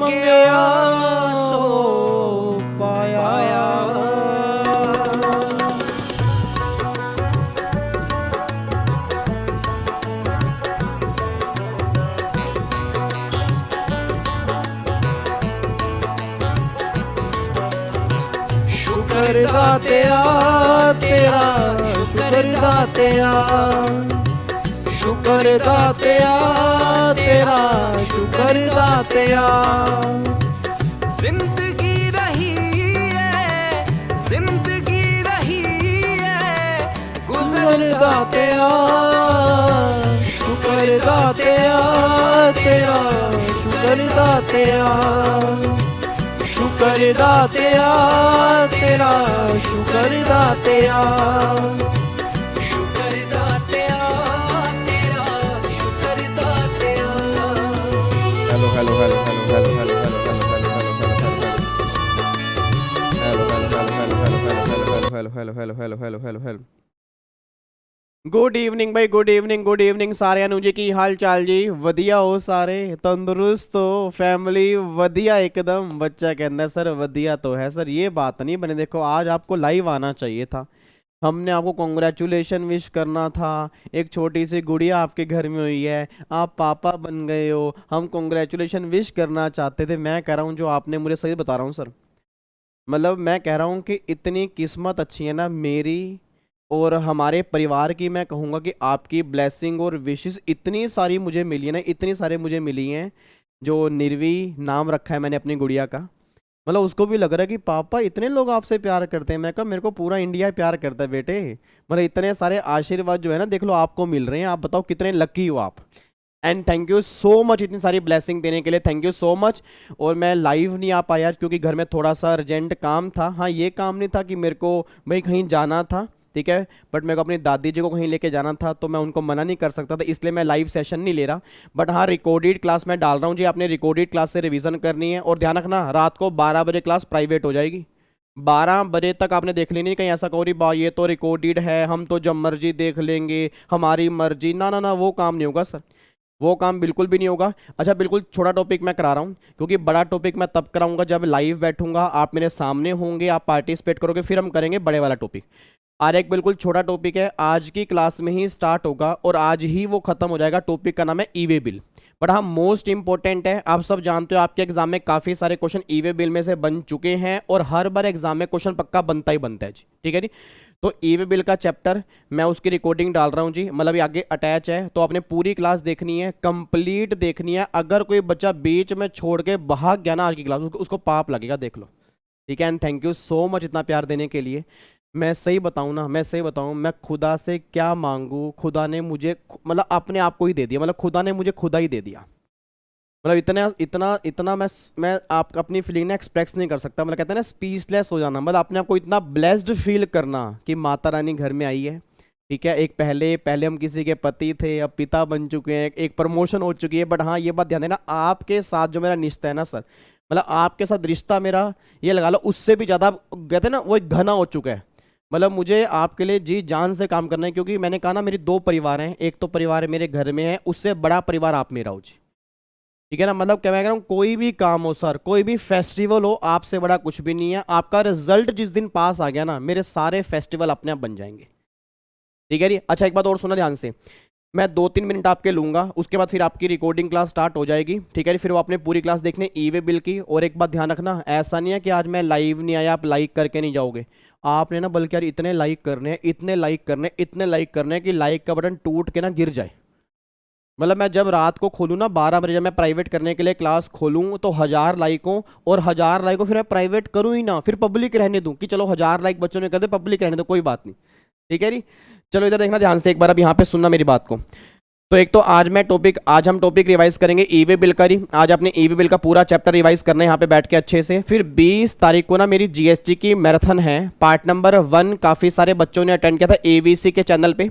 मंगया सो पाया। शुक्र दातिया तेरा, शुक्र दातिया, शुक्र दातिया तेरा, शुक्र दातिया। जिंदगी रही है, जिंदगी रही है, गुजर दातिया, शुक्र दातिया तेरा, शुक्र दातिया, शुक्र दातिया तेरा, शुक्र दातिया, शुक्र दातिया तेरा, शुक्र Datia. Hello hello hello hello hello hello hello hello hello hello hello hello. Good evening भाई, गुड इवनिंग, गुड इवनिंग सारे जी की हाल चाल जी? वधिया हो सारे, तंदुरुस्त हो, फैमिली वधिया एकदम। बच्चा कहता है सर वधिया तो है सर, ये बात नहीं बने। देखो आज आपको लाइव आना चाहिए था, हमने आपको कॉन्ग्रेचुलेशन विश करना था। एक छोटी सी गुड़िया आपके घर में हुई है, आप पापा बन गए हो, हम कॉन्ग्रेचुलेशन विश करना चाहते थे। मैं कह रहा हूँ जो आपने मुझे सही बता रहा हूँ सर, मतलब मैं कह रहा हूँ कि इतनी किस्मत अच्छी है ना मेरी और हमारे परिवार की। मैं कहूँगा कि आपकी ब्लेसिंग और विशेस इतनी सारी मुझे मिली है ना, इतनी सारी मुझे मिली हैं। जो निर्वी नाम रखा है मैंने अपनी गुड़िया का, मतलब उसको भी लग रहा है कि पापा इतने लोग आपसे प्यार करते हैं। मैं कहा मेरे को पूरा इंडिया प्यार करता है बेटे, मतलब इतने सारे आशीर्वाद जो है ना देख लो आपको मिल रहे हैं। आप बताओ कितने लकी हो आप। And thank you so much इतनी सारी ब्लेसिंग देने के लिए, थैंक यू सो मच। और मैं लाइव नहीं आ पाया क्योंकि घर में थोड़ा सा अर्जेंट काम था। हाँ ये काम नहीं था कि मेरे को भाई कहीं जाना था, ठीक है, बट मेरे को अपनी दादी जी को कहीं लेके जाना था तो मैं उनको मना नहीं कर सकता था, इसलिए मैं लाइव सेशन नहीं ले रहा। बट हाँ रिकॉर्डेड क्लास मैं डाल रहा हूँ जी, आपने रिकॉर्डेड क्लास से रिवीजन करनी है। और ध्यान रखना रात को 12 बजे क्लास प्राइवेट हो जाएगी, 12 बजे तक आपने देख लेनी, कहीं ऐसा कहो बा ये तो रिकॉर्डेड है हम तो जब मर्जी देख लेंगे, हमारी मर्जी। ना ना ना, वो काम नहीं होगा सर, वो काम बिल्कुल भी नहीं होगा। अच्छा बिल्कुल छोटा टॉपिक मैं करा रहा हूँ क्योंकि बड़ा टॉपिक मैं तब कराऊंगा जब लाइव बैठूंगा, आप मेरे सामने होंगे, आप पार्टिसिपेट करोगे, फिर हम करेंगे बड़े वाला टॉपिक। आज एक बिल्कुल छोटा टॉपिक है, आज की क्लास में ही स्टार्ट होगा और आज ही वो खत्म हो जाएगा। टॉपिक का नाम है ई वे बिल। बट हाँ मोस्ट इंपॉर्टेंट है, आप सब जानते हो आपके एग्जाम में काफी सारे क्वेश्चन ई वे बिल में से बन चुके हैं और हर बार एग्जाम में क्वेश्चन पक्का बनता ही बनता है जी, ठीक है जी। तो ई वे बिल का चैप्टर मैं उसकी रिकॉर्डिंग डाल रहा हूँ जी, मतलब ये आगे अटैच है, तो आपने पूरी क्लास देखनी है, कंप्लीट देखनी है। अगर कोई बच्चा बीच में छोड़ के भाग गया ना आज की क्लास, उसको पाप लगेगा, देख लो, ठीक है। And thank you so much इतना प्यार देने के लिए। मैं सही बताऊं ना, मैं सही बताऊं, मैं खुदा से क्या मांगू, खुदा ने मुझे मतलब अपने आप को ही दे दिया, मतलब खुदा ने मुझे खुदा ही दे दिया। मतलब इतना इतना इतना मैं आप अपनी फीलिंग ना एक्सप्रेस नहीं कर सकता। मतलब कहते हैं ना स्पीचलेस हो जाना, मतलब अपने आप को इतना ब्लेस्ड फील करना कि माता रानी घर में आई है, ठीक है। एक पहले पहले हम किसी के पति थे, अब पिता बन चुके हैं, एक प्रमोशन हो चुकी है। बट हाँ ये बात ध्यान देना, आपके साथ जो मेरा रिश्ता है ना सर, मतलब आपके साथ रिश्ता मेरा ये लगा लो उससे भी ज़्यादा कहते हैं ना वो एक घना हो चुका है। मतलब मुझे आपके लिए जी जान से काम करना है क्योंकि मैंने कहा ना मेरी 2 परिवार हैं, एक तो परिवार मेरे घर में है, उससे बड़ा परिवार आप मेरा हो जी, ठीक है ना। मतलब क्या मैं कह रहा हूँ, कोई भी काम हो सर, कोई भी फेस्टिवल हो, आपसे बड़ा कुछ भी नहीं है। आपका रिजल्ट जिस दिन पास आ गया ना, मेरे सारे फेस्टिवल अपने आप बन जाएंगे, ठीक है जी। अच्छा एक बात और सुना ध्यान से, मैं 2-3 मिनट आपके लूंगा, उसके बाद फिर आपकी रिकॉर्डिंग क्लास स्टार्ट हो जाएगी, ठीक है। फिर वो आपने पूरी क्लास देखने ई वे बिल की। और एक बात ध्यान रखना, ऐसा नहीं है कि आज मैं लाइव नहीं आया आप लाइक करके नहीं जाओगे, आपने ना बल्कि यार इतने लाइक करने हैं, इतने लाइक करने, इतने लाइक करने हैं कि लाइक का बटन टूट के ना गिर जाए। मतलब मैं जब रात को खोलूँ ना 12 बजे, जब मैं प्राइवेट करने के लिए क्लास खोलूँ तो 1000 लाइकों और 1000 लाइकों फिर मैं प्राइवेट करूँ ही ना, फिर पब्लिक रहने दूँ कि चलो 1000 लाइक बच्चों ने कर दे, पब्लिक रहने दो, कोई बात नहीं, ठीक है जी। चलो इधर देखना ध्यान से एक बार, अब यहाँ पे सुनना मेरी बात को। तो एक तो आज हम टॉपिक रिवाइज करेंगे ई वे बिल का ही। आज आपने ई वे बिल का पूरा चैप्टर रिवाइज करना है यहाँ पे बैठ के अच्छे से। फिर 20 तारीख को ना मेरी जीएसटी की मैराथन है, पार्ट नंबर 1 काफ़ी सारे बच्चों ने अटेंड किया था एवीसी के चैनल पे।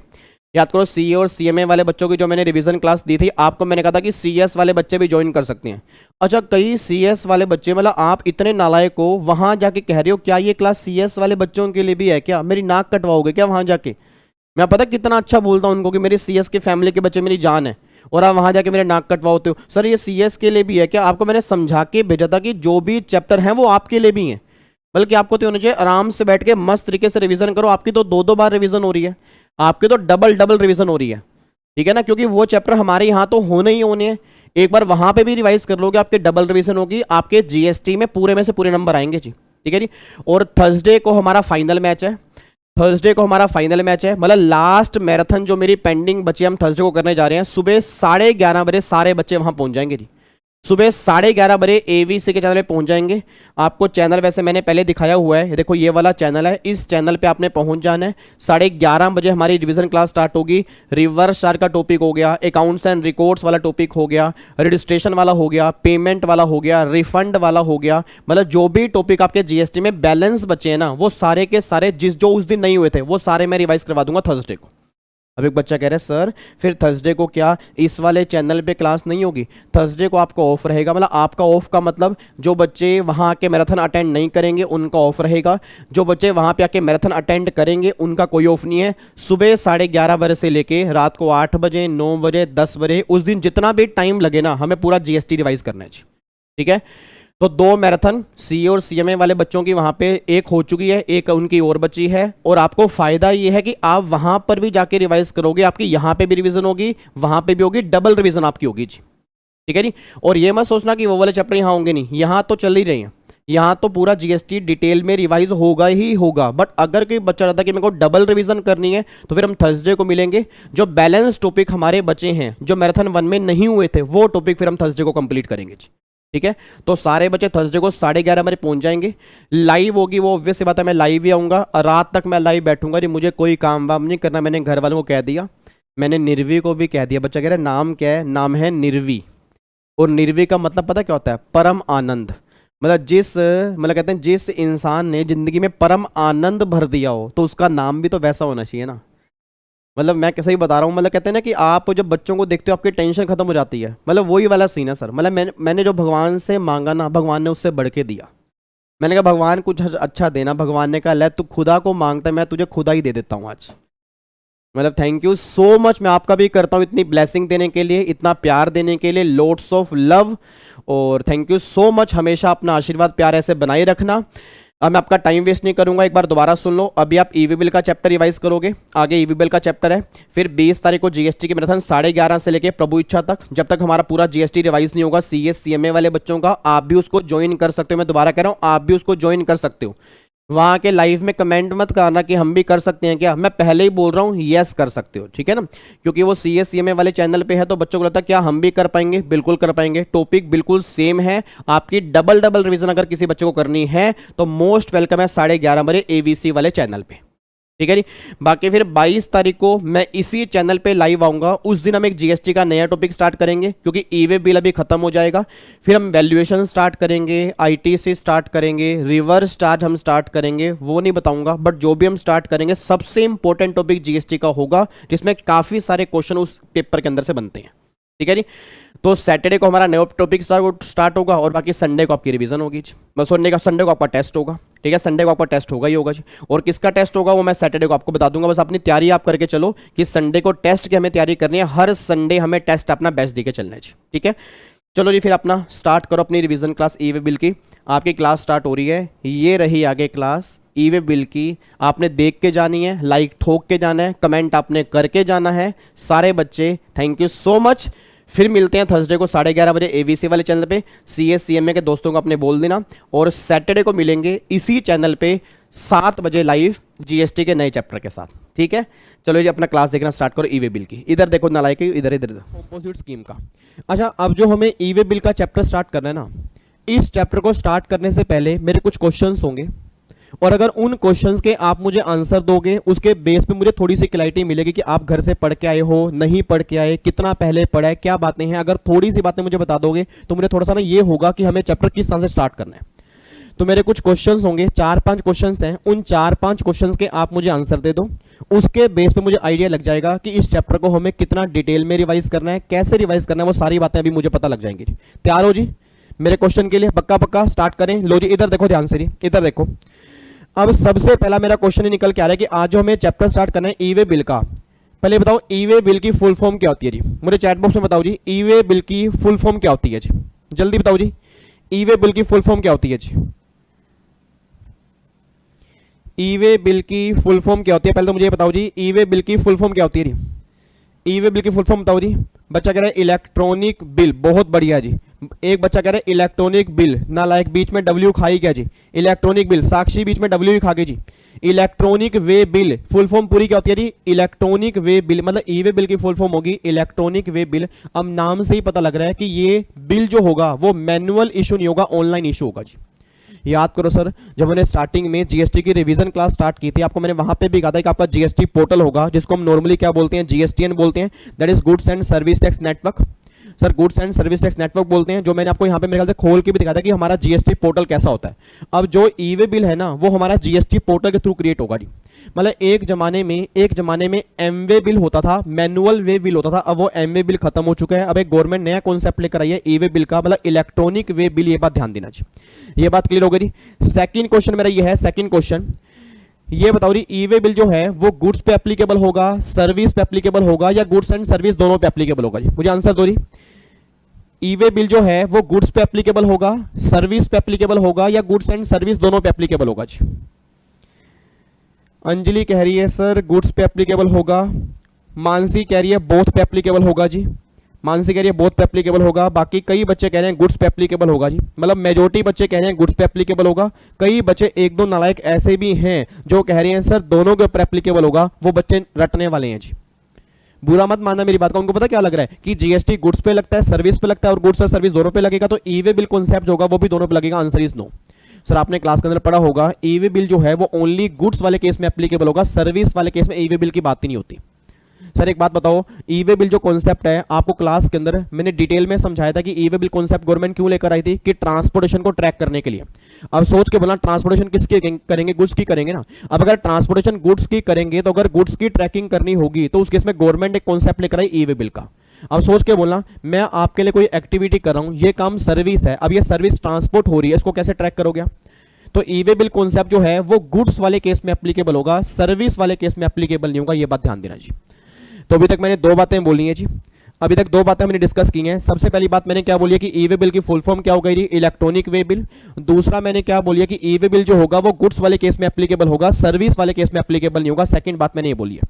याद करो सीए और सीएमए वाले बच्चों की जो मैंने रिवीजन क्लास दी थी, आपको मैंने कहा था कि सीएस वाले बच्चे भी ज्वाइन कर सकते हैं। अच्छा कई सीएस वाले बच्चे, मतलब आप इतने नालायक हो, वहाँ जाके कह रहे हो क्या ये क्लास सीएस वाले बच्चों के लिए भी है क्या? मेरी नाक कटवाओगे क्या वहाँ जाके? मैं पता कितना अच्छा बोलता हूँ उनको कि मेरी सीएस की फैमिली के बच्चे मेरी जान है, और आप वहां जाके मेरे नाक कटवाते हो। सर ये सीएस के लिए भी है क्या? आपको मैंने समझा के भेजा था कि जो भी चैप्टर हैं वो आपके लिए भी हैं, बल्कि आपको तो होना चाहिए आराम से बैठ के मस्त तरीके से रिवीजन करो। आपकी तो 2-2 बार रिवीजन हो रही है, आपकी तो डबल डबल रिवीजन हो रही है, ठीक है ना, क्योंकि वो चैप्टर हमारे यहाँ तो होने ही होने हैं। एक बार वहां पे भी रिवाइज कर लोगे, आपके डबल रिवीजन होगी, आपके जीएसटी में पूरे में से पूरे नंबर आएंगे जी, ठीक है जी। और थर्सडे को हमारा फाइनल मैच है, थर्सडे को हमारा फाइनल मैच है, मतलब लास्ट मैराथन जो मेरी पेंडिंग बची है हम थर्सडे को करने जा रहे हैं। सुबह 11:30 बजे सारे बच्चे वहां पहुंच जाएंगे जी, सुबह 11:30 बजे एवीसी के चैनल पे पहुंच जाएंगे। आपको चैनल वैसे मैंने पहले दिखाया हुआ है, देखो ये वाला चैनल है, इस चैनल पे आपने पहुंच जाना है। 11:30 बजे हमारी रिवीजन क्लास स्टार्ट होगी। रिवर्स चार्ज का टॉपिक हो गया, अकाउंट्स एंड रिकॉर्ड्स वाला टॉपिक हो गया, रजिस्ट्रेशन वाला हो गया, पेमेंट वाला हो गया, रिफंड वाला हो गया, मतलब जो भी टॉपिक आपके जीएसटी में बैलेंस बचे हैं ना, वो सारे के सारे जो उस दिन नहीं हुए थे वो सारे मैं रिवाइज करवा दूंगा थर्सडे को। अब एक बच्चा कह रहा है सर फिर थर्सडे को क्या इस वाले चैनल पे क्लास नहीं होगी? थर्सडे को आपका ऑफ रहेगा, मतलब आपका ऑफ का मतलब जो बच्चे वहां आके मैराथन अटेंड नहीं करेंगे उनका ऑफ रहेगा, जो बच्चे वहां पे आके मैराथन अटेंड करेंगे उनका कोई ऑफ नहीं है। सुबह 11:30 बजे से लेके रात को 8 बजे, 9 बजे, 10 बजे, उस दिन जितना भी टाइम लगे ना हमें पूरा जीएसटी रिवाइज करना है, ठीक है। तो 2 मैराथन सीए और सीएमए वाले बच्चों की वहां पे एक हो चुकी है, एक उनकी और बची है। और आपको फायदा ये है कि आप वहां पर भी जाके रिवाइज करोगे, आपकी यहां पे भी रिवीजन होगी, वहां पे भी होगी, डबल रिवीजन आपकी होगी जी, ठीक है जी। और ये मत सोचना कि वो वाले चैप्टर यहां होंगे नहीं, यहां तो चल ही रहे हैं, यहां तो पूरा जीएसटी डिटेल में रिवाइज होगा ही होगा। बट अगर कोई बच्चा रहता है कि मेरे को डबल रिवीजन करनी है तो फिर हम थर्सडे को मिलेंगे। जो बैलेंस टॉपिक हमारे बचे हैं जो मैराथन 1 में नहीं हुए थे वो टॉपिक फिर हम थर्सडे को कंप्लीट करेंगे जी, ठीक है। तो सारे बच्चे थर्सडे को 11:30 बजे पहुंच जाएंगे। लाइव होगी वो ऑब्वियस सी बात है, मैं लाइव ही आऊंगा, रात तक मैं लाइव बैठूंगा जी, मुझे कोई काम वाम नहीं करना। मैंने घर वालों को कह दिया, मैंने निर्वी को भी कह दिया। बच्चा कह रहा है नाम क्या है? नाम है निर्वी। और निर्वी का मतलब पता क्या होता है? परम आनंद। मतलब कहते हैं जिस इंसान ने जिंदगी में परम आनंद भर दिया हो तो उसका नाम भी तो वैसा होना चाहिए ना। मतलब मैं कैसे ही बता रहा हूँ, मतलब कहते हैं ना कि आप जब बच्चों को देखते हो आपकी टेंशन खत्म हो जाती है, मतलब वही वाला सीन है सर। मतलब मैंने जो भगवान से मांगा ना, भगवान ने उससे बढ़ के दिया। मैंने कहा भगवान कुछ अच्छा देना, भगवान ने कहा ले तू खुदा को मांगता है, मैं तुझे खुदा ही दे देता हूँ आज। मतलब थैंक यू सो मच, मैं आपका भी करता हूँ इतनी ब्लेसिंग देने के लिए, इतना प्यार देने के लिए, लॉट्स ऑफ लव। और थैंक यू सो मच, हमेशा अपना आशीर्वाद प्यार ऐसे बनाए रखना। अब मैं आपका टाइम वेस्ट नहीं करूंगा, एक बार दोबारा सुन लो। अभी आप ईवी बिल का चैप्टर रिवाइज करोगे, आगे ईवी बिल का चैप्टर है। फिर 20 तारीख को जीएसटी की मैराथन 11:30 से लेके प्रभु इच्छा तक, जब तक हमारा पूरा जीएसटी रिवाइज नहीं होगा सीएस सीएमए वाले बच्चों का, आप भी उसको ज्वाइन कर सकते हो। मैं दोबारा कह रहा हूँ, आप भी उसको ज्वाइन कर सकते हो। वहां के लाइव में कमेंट मत करना कि हम भी कर सकते हैं क्या, मैं पहले ही बोल रहा हूँ यस कर सकते हो, ठीक है ना। क्योंकि वो सीएस सीएमए वाले चैनल पे है तो बच्चों को लगता है क्या हम भी कर पाएंगे, बिल्कुल कर पाएंगे। टॉपिक बिल्कुल सेम है, आपकी डबल डबल रिवीजन अगर किसी बच्चे को करनी है तो मोस्ट वेलकम है 11:30 बजे एवीसी वाले चैनल पे, ठीक है जी। बाकी फिर 22 तारीख को मैं इसी चैनल पे लाइव आऊंगा। उस दिन हम एक जीएसटी का नया टॉपिक स्टार्ट करेंगे क्योंकि ईवे बिल अभी खत्म हो जाएगा। फिर हम वैल्यूएशन स्टार्ट करेंगे, आईटीसी स्टार्ट करेंगे, रिवर्स चार्ज हम स्टार्ट करेंगे, वो नहीं बताऊंगा। बट जो भी हम स्टार्ट करेंगे सबसे इंपॉर्टेंट टॉपिक जीएसटी का होगा जिसमें काफी सारे क्वेश्चन उस पेपर के अंदर से बनते हैं, ठीक है जी। तो सैटरडे को हमारा नया टॉपिक स्टार्ट होगा और बाकी संडे को आपकी रिवीजन होगी। बस संडे को आपका टेस्ट होगा, ठीक है। संडे को आपका टेस्ट होगा ही होगा जी। और किसका टेस्ट होगा वो मैं सैटरडे को आपको बता दूंगा। बस अपनी तैयारी आप करके चलो कि संडे को टेस्ट की हमें तैयारी करनी है। हर संडे हमें टेस्ट अपना बेस्ट देके चलना है जी, ठीक है। चलो जी फिर अपना स्टार्ट करो अपनी रिवीजन क्लास ईवे बिल की। आपकी क्लास स्टार्ट हो रही है, ये रही आगे क्लास ईवे बिल की। आपने देख के जानी है, लाइक ठोक के जाना है, कमेंट आपने करके जाना है सारे बच्चे। Thank you so much. फिर मिलते हैं थर्सडे को 11:30 बजे एवीसी वाले चैनल पे। सीएस सीएमए के दोस्तों को अपने बोल देना। और सैटरडे को मिलेंगे इसी चैनल पे 7 बजे लाइव जीएसटी के नए चैप्टर के साथ, ठीक है। चलो जी अपना क्लास देखना स्टार्ट करो ईवे बिल की। इधर देखो नालायक, इधर इधर ऑपोजिट स्कीम का। अच्छा अब जो हमें ईवे बिल का चैप्टर स्टार्ट करना है ना, इस चैप्टर को स्टार्ट करने से पहले मेरे कुछ क्वेश्चंस होंगे और अगर उन क्वेश्चंस के आप मुझे आंसर दोगे उसके बेस पे मुझे थोड़ी सी क्लैरिटी मिलेगी कि आप घर से पढ़ के आए हो, नहीं पढ़ के आए, कितना पहले पढ़ा है, क्या बातें हैं। अगर थोड़ी सी बातें मुझे बता दोगे तो मुझे थोड़ा सा ना ये होगा कि हमें चैप्टर किस तरह से स्टार्ट करना है। तो मेरे कुछ क्वेश्चंस होंगे, 4-5 क्वेश्चंस हैं। उन 4-5 क्वेश्चंस के आप मुझे आंसर दे दो, उसके बेस पे मुझे आइडिया लग जाएगा कि इस चैप्टर को हमें कितना डिटेल में रिवाइज करना है, कैसे रिवाइज करना है, वो सारी बातें अभी मुझे पता लग जाएंगी। तैयार हो जी मेरे क्वेश्चन के लिए? पक्का पक्का स्टार्ट करें। लो जी इधर देखो ध्यान से जी, इधर देखो। अब सबसे पहला मेरा क्वेश्चन ही निकल के आ रहा है कि आज जो हमें चैप्टर स्टार्ट करना है ईवे बिल का, पहले बताओ ई वे बिल की फुल फॉर्म क्या होती है जी, मुझे चैट बॉक्स में बताओ जी, ई वे बिल की फुल फॉर्म क्या होती है जी, जल्दी बताओ जी, ई वे बिल की फुल फॉर्म क्या होती है जी, ई वे बिल की फुल फॉर्म क्या होती है, पहले तो मुझे बताओ जी, ई वे बिल की फुल फॉर्म क्या होती है जी, ई वे बिल की फुल फॉर्म बताओ जी। बच्चा कह रहा है इलेक्ट्रॉनिक बिल, बहुत बढ़िया जी। एक बच्चा कह रहा है इलेक्ट्रॉनिक बिल, ना लाइक बीच में डब्ल्यू खाई क्या जी, इलेक्ट्रॉनिक बिल, साक्षी बीच में डब्ल्यू ही खा गई जी। Electronic way bill full form पूरी क्या होती है जी, इलेक्ट्रॉनिक वे बिल, मतलब ई वे बिल की फुल फॉर्म होगी इलेक्ट्रॉनिक वे बिल। अब नाम से ही पता लग रहा है कि ये बिल जो होगा वो मैनुअल इशू नहीं होगा, ऑनलाइन इशू होगा जी। याद करो सर, जब मैंने स्टार्टिंग में जीएसटी की रिवीजन क्लास स्टार्ट की थी, आपको मैंने वहां पे भी कहा था कि आपका जीएसटी पोर्टल होगा, जिसको हम नॉर्मली क्या बोलते हैं, जीएसटीएन बोलते हैं, that is goods and service tax network. Sir goods and service tax network बोलते हैं, जो मैंने आपको यहाँ पे मेरे ख्याल से खोल के भी दिखाया था कि हमारा जीएसटी पोर्टल कैसा होता है। अब जो ई वे बिल है ना, वो हमारा जीएसटी पोर्टल के थ्रू क्रिएट होगा जी। मतलब एक जमाने में एम वे बिल होता था, मैनुअल वे बिल होता था, अब वो एम वे बिल खत्म हो चुका है। अब एक गवर्नमेंट नया कॉन्सेप्ट लेकर आई है ई वे बिल का, मतलब इलेक्ट्रॉनिक वे बिल। ये बात ध्यान देना चाहिए, ये बात क्लियर हो गई। सेकंड क्वेश्चन मेरा ये है, सेकंड क्वेश्चन ये बताओ जी, ई वे बिल जो है वो गुड्स पे एप्लीकेबल होगा, सर्विस पे एप्लीकेबल होगा, या गुड्स एंड सर्विस दोनों पे एप्लीकेबल होगा जी, मुझे आंसर दो जी। ई वे बिल जो है वो गुड्स पे एप्लीकेबल होगा, सर्विस पे एप्लीकेबल होगा, या गुड्स एंड सर्विस दोनों पे एप्लीकेबल होगा जी। अंजलि कह रही है सर गुड्स पे एप्लीकेबल होगा, मानसी कह रही है बोथ पे एप्लीकेबल होगा जी, मानसी कह रही है बोथ पे एप्लीकेबल होगा, बाकी कई बच्चे कह रहे हैं गुड्स पे एप्लीकेबल होगा जी, मतलब मेजोरिटी बच्चे कह रहे हैं गुड्स पे एप्लीकेबल होगा। कई बच्चे एक दो नालायक ऐसे भी हैं जो कह रहे हैं सर दोनों के ऊपर एप्लीकेबल होगा, वो बच्चे रटने वाले हैं जी। बुरा मत मानना मेरी बात का, उनको पता क्या लग रहा है कि जीएसटी गुड्स पे लगता है, सर्विस पे लगता है, और गुड्स और सर्विस दोनों पे लगेगा, तो ई वे बिल कॉन्सेप्ट होगा वो भी दोनों पे लगेगा। Answer is no. सर आपने क्लास के अंदर पढ़ा होगा ई वे बिल जो है वो ओनली गुड्स वाले केस में एप्लीकेबल होगा, सर्विस वाले केस में ई वे बिल की बात ही नहीं होती। सर एक बात बताओ, ई वे बिल जो कॉन्सेप्ट है आपको क्लास के अंदर मैंने डिटेल में समझाया था कि ई वे बिल कॉन्सेप्ट गवर्नमेंट क्यों लेकर आई थी, कि ट्रांसपोर्टेशन को ट्रैक करने के लिए। अब सोच के बोला ट्रांसपोर्टेशन किसकी करेंगे, गुड्स की करेंगे ना। अब अगर ट्रांसपोर्टेशन गुड्स की करेंगे तो अगर गुड्स की ट्रैकिंग करनी होगी तो उस केस में गवर्नमेंट एक कॉन्सेप्ट लेकर आई ई वे बिल का। अब सोच के बोलना मैं आपके लिए कोई एक्टिविटी कर रहा हूं, ये काम सर्विस है, अब ये सर्विस ट्रांसपोर्ट हो रही है, इसको कैसे ट्रैक करोगे। तो ई वे बिल कॉन्सेप्ट जो है वो गुड्स वाले केस में एप्लीकेबल होगा, सर्विस वाले केस में एप्लीकेबल नहीं होगा, ये बात ध्यान देना जी। तो अभी तक मैंने दो बातें बोली हैं जी, अभी तक दो बातें मैंने डिस्कस की हैं। सबसे पहली बात मैंने क्या बोली है कि ई वे बिल की फुल फॉर्म क्या हो गई, इलेक्ट्रॉनिक वे बिल। दूसरा मैंने क्या बोली है कि ई वे बिल जो होगा वो गुड्स वाले केस में एप्लीकेबल होगा, सर्विस वाले केस में एप्लीकेबल नहीं होगा। सेकंड बात मैंने ये बोली है।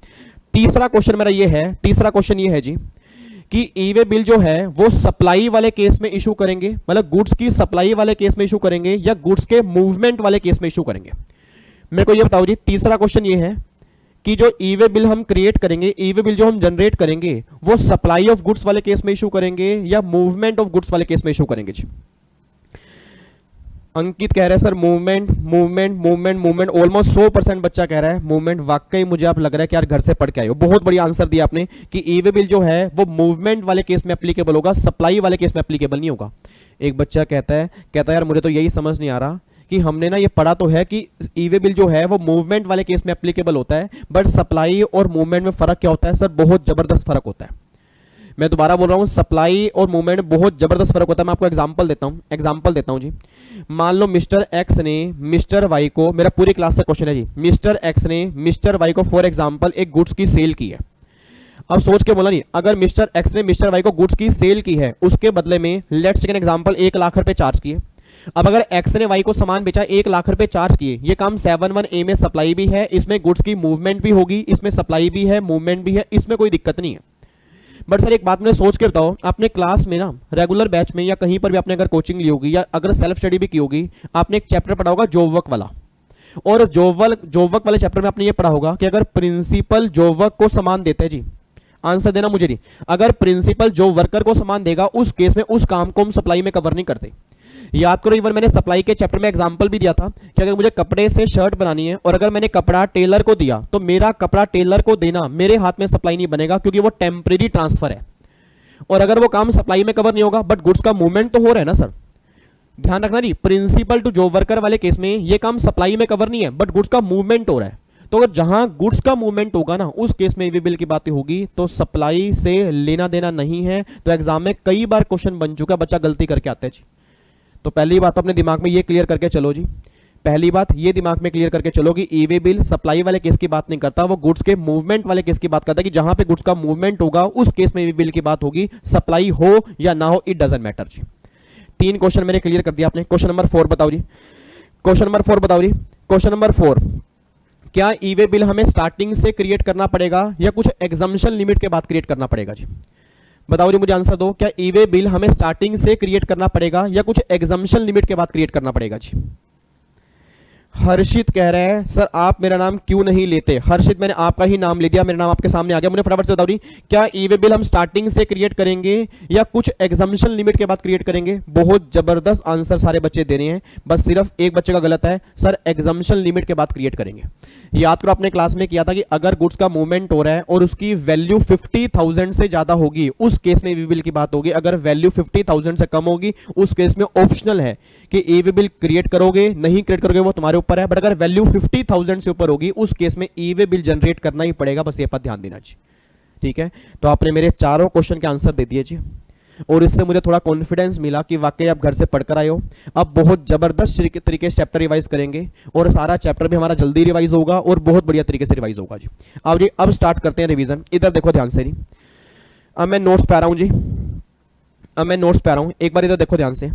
तीसरा क्वेश्चन मेरा ये है, तीसरा क्वेश्चन ये है जी कि ई वे बिल जो है वो सप्लाई वाले केस में इशू करेंगे, मतलब गुड्स की सप्लाई वाले केस में इशू करेंगे, या गुड्स के मूवमेंट वाले केस में इशू करेंगे। मेरे को ये बताओ जी, तीसरा क्वेश्चन ये है कि जो ई वे बिल हम क्रिएट करेंगे, ई वे बिल जो हम जनरेट करेंगे, वो सप्लाई ऑफ गुड्स वाले केस में इशू करेंगे या मूवमेंट ऑफ गुड्स वाले केस में इशू करेंगे जी। अंकित कह रहा है sir movement movement movement movement, almost 100% बच्चा कह रहा है मूवमेंट। वाकई मुझे आप लग रहा है कि यार घर से पढ़ के आए हो, बहुत बढ़िया आंसर दिया आपने कि ई वे बिल जो है वो मूवमेंट वाले केस में एप्लीकेबल होगा, सप्लाई वाले केस में एप्लीकेबल नहीं होगा। एक बच्चा कहता है यार मुझे तो यही समझ नहीं आ रहा कि हमने ना ये पढ़ा तो है कि ई वे बिल जो है वो मूवमेंट वाले केस में एप्लीकेबल होता है, बट सप्लाई और मूवमेंट में फर्क क्या होता है। सर बहुत जबरदस्त फर्क होता है, मैं दोबारा बोल रहा हूं, सप्लाई और मूवमेंट में बहुत जबरदस्त फर्क होता है। मैं आपको एग्जांपल देता हूं जी। मान लो मिस्टर एक्स ने मिस्टर वाई को, मेरा पूरी क्लास का क्वेश्चन है जी, मिस्टर एक्स ने मिस्टर वाई को फॉर एग्जांपल एक गुड्स की सेल की है। अब सोच के बोला नहीं, अगर मिस्टर एक्स ने मिस्टर वाई को गुड्स की सेल की है, उसके बदले में let's take an example 1 lakh रुपए चार्ज किए। अब अगर एक्स ने वाई को सामान बेचा, 1 लाख रुपए चार्ज किए, ये काम 7(1) में सप्लाई भी है, इसमें गुड्स की मूवमेंट भी होगी, इसमें सप्लाई भी है, मूवमेंट भी है, इसमें कोई दिक्कत नहीं है। बट सर एक बात मैंने सोच के बताओ, आपने क्लास में ना रेगुलर बैच में या कहीं पर भी आपने अगर कोचिंग ली होगी या अगर सेल्फ स्टडी भी की होगी, आपने एक चैप्टर पढ़ा होगा जॉब वर्क वाला, और जॉब वर्क वाले चैप्टर में आपने ये पढ़ा होगा कि अगर प्रिंसिपल जॉब वर्क को सामान देते हैं जी, आंसर देना मुझे नहीं, अगर प्रिंसिपल जो वर्कर को सामान देगा उस केस में उस काम को हम सप्लाई में कवर नहीं करते। याद करो, इवन मैंने सप्लाई के चैप्टर में एग्जांपल भी दिया था कि अगर मुझे कपड़े से शर्ट बनानी है और अगर मैंने कपड़ा टेलर को दिया, तो मेरा कपड़ा टेलर को देना मेरे हाथ में सप्लाई नहीं बनेगा, क्योंकि वो टेम्परेरी ट्रांसफर है। और अगर वो काम सप्लाई में कवर नहीं होगा, बट गुड्स का मूवमेंट तो हो रहा है ना सर, ध्यान रखना जी, प्रिंसिपल टू जॉब वर्कर वाले केस में ये काम सप्लाई में कवर नहीं है, बट गुड्स का मूवमेंट हो रहा है। तो अगर जहां गुड्स का मूवमेंट होगा ना, उस केस में ई वे बिल की बातें होगी, तो सप्लाई से लेना देना नहीं है। तो एग्जाम में कई बार क्वेश्चन बन चुका है, बच्चा गलती करके आता है जी। तो पहली बात अपने दिमाग में ये क्लियर करके चलो जी, पहली बात ये दिमाग में क्लियर करके चलो कि ई वे बिल सप्लाई वाले केस की बात नहीं करता, वो गुड्स के मूवमेंट वाले केस की बात करता है कि जहां पे गुड्स का मूवमेंट होगा उस केस में ई वे बिल की बात होगी, सप्लाई हो या ना हो इट डजंट मैटर जी। 3 क्वेश्चन मैंने क्लियर कर दिया आपने। क्वेश्चन नंबर 4 बताओ जी, क्वेश्चन नंबर 4 बताओ जी। क्वेश्चन नंबर 4, क्या ई वे बिल हमें स्टार्टिंग से क्रिएट करना पड़ेगा या कुछ एग्जाम्पशन लिमिट के बाद क्रिएट करना पड़ेगा जी? बताओ जी, मुझे आंसर दो। क्या ई वे बिल हमें स्टार्टिंग से क्रिएट करना पड़ेगा या कुछ एग्जाम्पशन लिमिट के बाद क्रिएट करना पड़ेगा जी? हर्षित कह रहे हैं सर आप मेरा नाम क्यों नहीं लेते? हर्षित मैंने आपका ही नाम ले दिया, मेरा नाम आपके सामने आ गया। मुझे फटाफट से बताओ जी, क्या ई वे बिल हम स्टार्टिंग से क्रिएट करेंगे या कुछ एग्जाम्पशन लिमिट के बाद क्रिएट करेंगे? बहुत जबरदस्त आंसर सारे बच्चे दे रहे हैं, बस सिर्फ एक बच्चे का गलत है, सर एग्जाम्पशन लिमिट के बाद क्रिएट करेंगे। याद करो आपने क्लास में किया था कि अगर गुड्स का मूवमेंट हो रहा है और उसकी वैल्यू 50,000 से ज्यादा होगी उस केस में ई वे बिल की बात होगी। अगर वैल्यू 50,000 से कम होगी उस केस में ऑप्शनल है कि ई वे बिल क्रिएट करोगे नहीं क्रिएट करोगे वो तुम्हारे ऊपर है, बट अगर वैल्यू 50,000 से ऊपर होगी उस केस में ई वे बिल जनरेट करना ही पड़ेगा, बस ये पर ध्यान देना जी। ठीक है, तो आपने मेरे चारों क्वेश्चन के आंसर दे दिए जी और इससे मुझे थोड़ा कॉन्फिडेंस मिला कि वाकई आप घर से पढ़कर आए हो। अब बहुत जबरदस्त तरीके से चैप्टर रिवाइज करेंगे और सारा चैप्टर भी हमारा जल्दी रिवाइज होगा और बहुत बढ़िया तरीके से रिवाइज होगा जी। अब स्टार्ट करते हैं रिवीजन। इधर देखो ध्यान से, नहीं अब मैं नोट्स पे आ रहा हूं जी, अब मैं नोट्स पे आ रहा हूं, एक बार इधर देखो ध्यान से।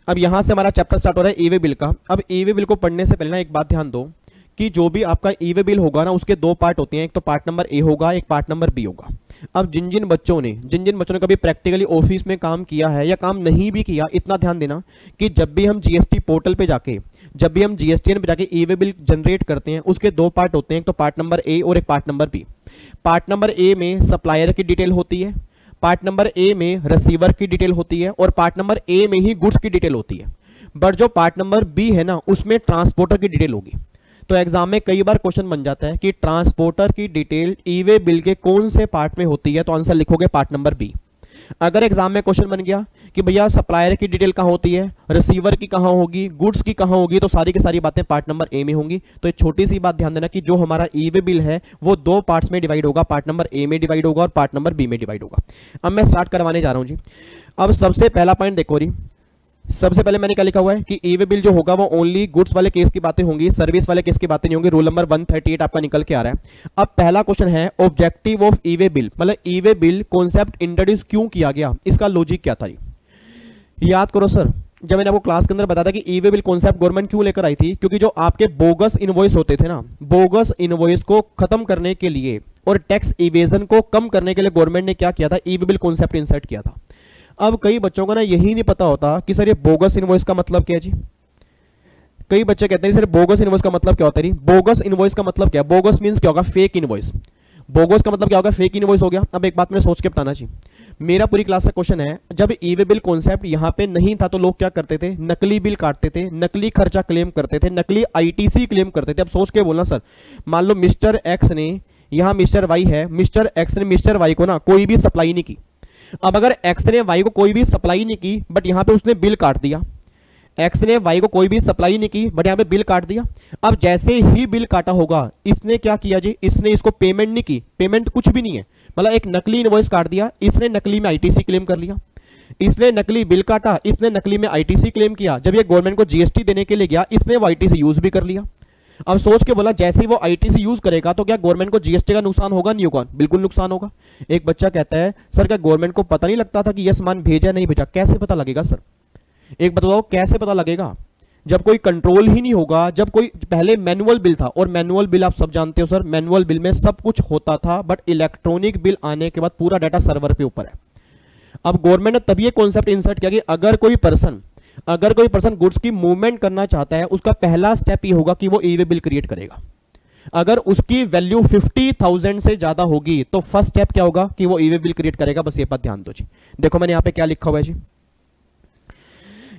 अब यहां से हमारा चैप्टर स्टार्ट हो रहा है ई वे बिल का। अब ई वे बिल को पढ़ने से पहले ना एक बात ध्यान दो कि जो भी आपका ई वे बिल होगा ना उसके 2 पार्ट होते हैं, एक तो पार्ट नंबर ए होगा, एक पार्ट नंबर बी होगा। अब जिन जिन बच्चों ने कभी प्रैक्टिकली ऑफिस में काम किया है या काम नहीं भी किया, इतना ध्यान देना कि जब भी हम जीएसटी पोर्टल पे जाके जब भी हम जीएसटीएन पे जाके ई वे बिल जनरेट करते हैं उसके 2 पार्ट होते हैं, एक तो पार्ट नंबर ए और एक part number B. Part number A में सप्लायर की डिटेल होती है, पार्ट नंबर ए में रिसीवर की डिटेल होती है और पार्ट नंबर ए में ही गुड्स की डिटेल होती है। बट जो पार्ट नंबर बी है ना उसमें ट्रांसपोर्टर की डिटेल होगी। तो एग्जाम में कई बार क्वेश्चन बन जाता है कि ट्रांसपोर्टर की डिटेल ई वे बिल के कौन से पार्ट में होती है, तो आंसर लिखोगे पार्ट नंबर बी। अगर एग्जाम में क्वेश्चन बन गया कि भैया सप्लायर की डिटेल कहां होती है, रिसीवर की कहां होगी, गुड्स की कहां होगी, तो सारी की सारी बातें पार्ट नंबर ए में होंगी। तो एक छोटी सी बात ध्यान देना कि जो हमारा ई वे बिल है वो 2 पार्ट्स में डिवाइड होगा, पार्ट नंबर ए में डिवाइड होगा और पार्ट नंबर बी में डिवाइड होगा। अब मैं स्टार्ट करवाने जा रहा हूं जी। अब सबसे पहला पॉइंट देखो जी, सबसे पहले मैंने क्या लिखा हुआ है कि ई वे बिल जो होगा वो ओनली गुड्स वाले केस की बातें होंगी, सर्विस वाले केस की बातें नहीं होंगी। रूल नंबर 138 आपका निकल के आ रहा है। अब पहला क्वेश्चन है objective of E way bill, मतलब E way bill concept introduce क्यों किया गया, इसका लॉजिक क्या था? याद करो सर, जब मैंने आपको क्लास के अंदर बताया था कि ई वे बिल कॉन्सेप्ट गवर्नमेंट क्यों लेकर आई थी, क्योंकि जो आपके बोगस इनवॉइस होते थे ना, बोगस इनवॉइस को खत्म करने के लिए और टैक्स इवेजन को कम करने के लिए गवर्नमेंट ने क्या किया था, ई वे बिल कॉन्सेप्ट इंसर्ट किया था। अब कई बच्चों को ना यही नहीं पता होता कि सर ये बोगस इनवॉइस का मतलब क्या है जी। कई बच्चे कहते हैं सर बोगस इनवॉइस का मतलब क्या होता है? बोगस इनवॉइस का मतलब क्या? बोगस मींस क्या होगा? Fake invoice. बोगस का मतलब क्या होगा? फेक इनवॉइस हो गया। अब एक बात मैंने सोच के बताना चाहिए, मेरा पूरी क्लास का क्वेश्चन है, जब ई वे बिल कॉन्सेप्ट यहां पे नहीं था तो लोग क्या करते थे? नकली बिल काटते थे, नकली खर्चा क्लेम करते थे, नकली आईटीसी क्लेम करते थे। अब सोच के बोलना सर, मान लो मिस्टर एक्स ने, यहां मिस्टर वाई है, मिस्टर एक्स ने मिस्टर वाई को ना कोई भी सप्लाई नहीं की। अब अगर एक्स ने वाई को कोई भी सप्लाई नहीं की बट यहां पे उसने बिल काट दिया, एक्स ने वाई को कोई भी सप्लाई नहीं की बट यहां पे बिल काट दिया। अब जैसे ही बिल काटा होगा इसने क्या किया जी, इसने इसको पेमेंट नहीं की, पेमेंट कुछ भी नहीं है, मतलब एक नकली इनवॉइस काट दिया, इसने नकली में आईटीसी क्लेम कर लिया, इसने नकली बिल काटा, इसने नकली में आईटीसी क्लेम किया। जब ये गवर्नमेंट को जीएसटी देने के लिए गया इसने वो आईटीसी यूज भी कर लिया। अब सोच के बोला जैसे ही वो आईटीसी यूज करेगा तो क्या गवर्नमेंट को जीएसटी का नुकसान होगा? नहीं होगा, बिल्कुल नुकसान होगा। एक बच्चा कहता है सर क्या गवर्नमेंट को पता नहीं लगता था कि यह सामान भेजा नहीं भेजा? कैसे पता लगेगा सर, एक बताओ कैसे पता लगेगा? जब कोई कंट्रोल ही नहीं होगा, जब कोई पहले मैनुअल बिल था, और मैनुअल बिल आप सब जानते हो सर, मैनुअल बिल में सब कुछ होता था बट इलेक्ट्रॉनिक बिल आने के बाद पूरा डाटा सर्वर पे ऊपर है। अब गवर्नमेंट ने तभी ये कॉन्सेप्ट इंसर्ट किया कि अगर कोई पर्सन गुड्स की मूवमेंट करना चाहता है उसका पहला स्टेप ये होगा कि वो ई वे बिल क्रिएट करेगा। अगर उसकी वैल्यू 50,000 से ज्यादा होगी तो फर्स्ट स्टेप क्या होगा कि वो ई वे बिल क्रिएट करेगा। बस ये बात ध्यान दो जी। देखो मैंने यहां पे क्या लिखा हुआ है जी,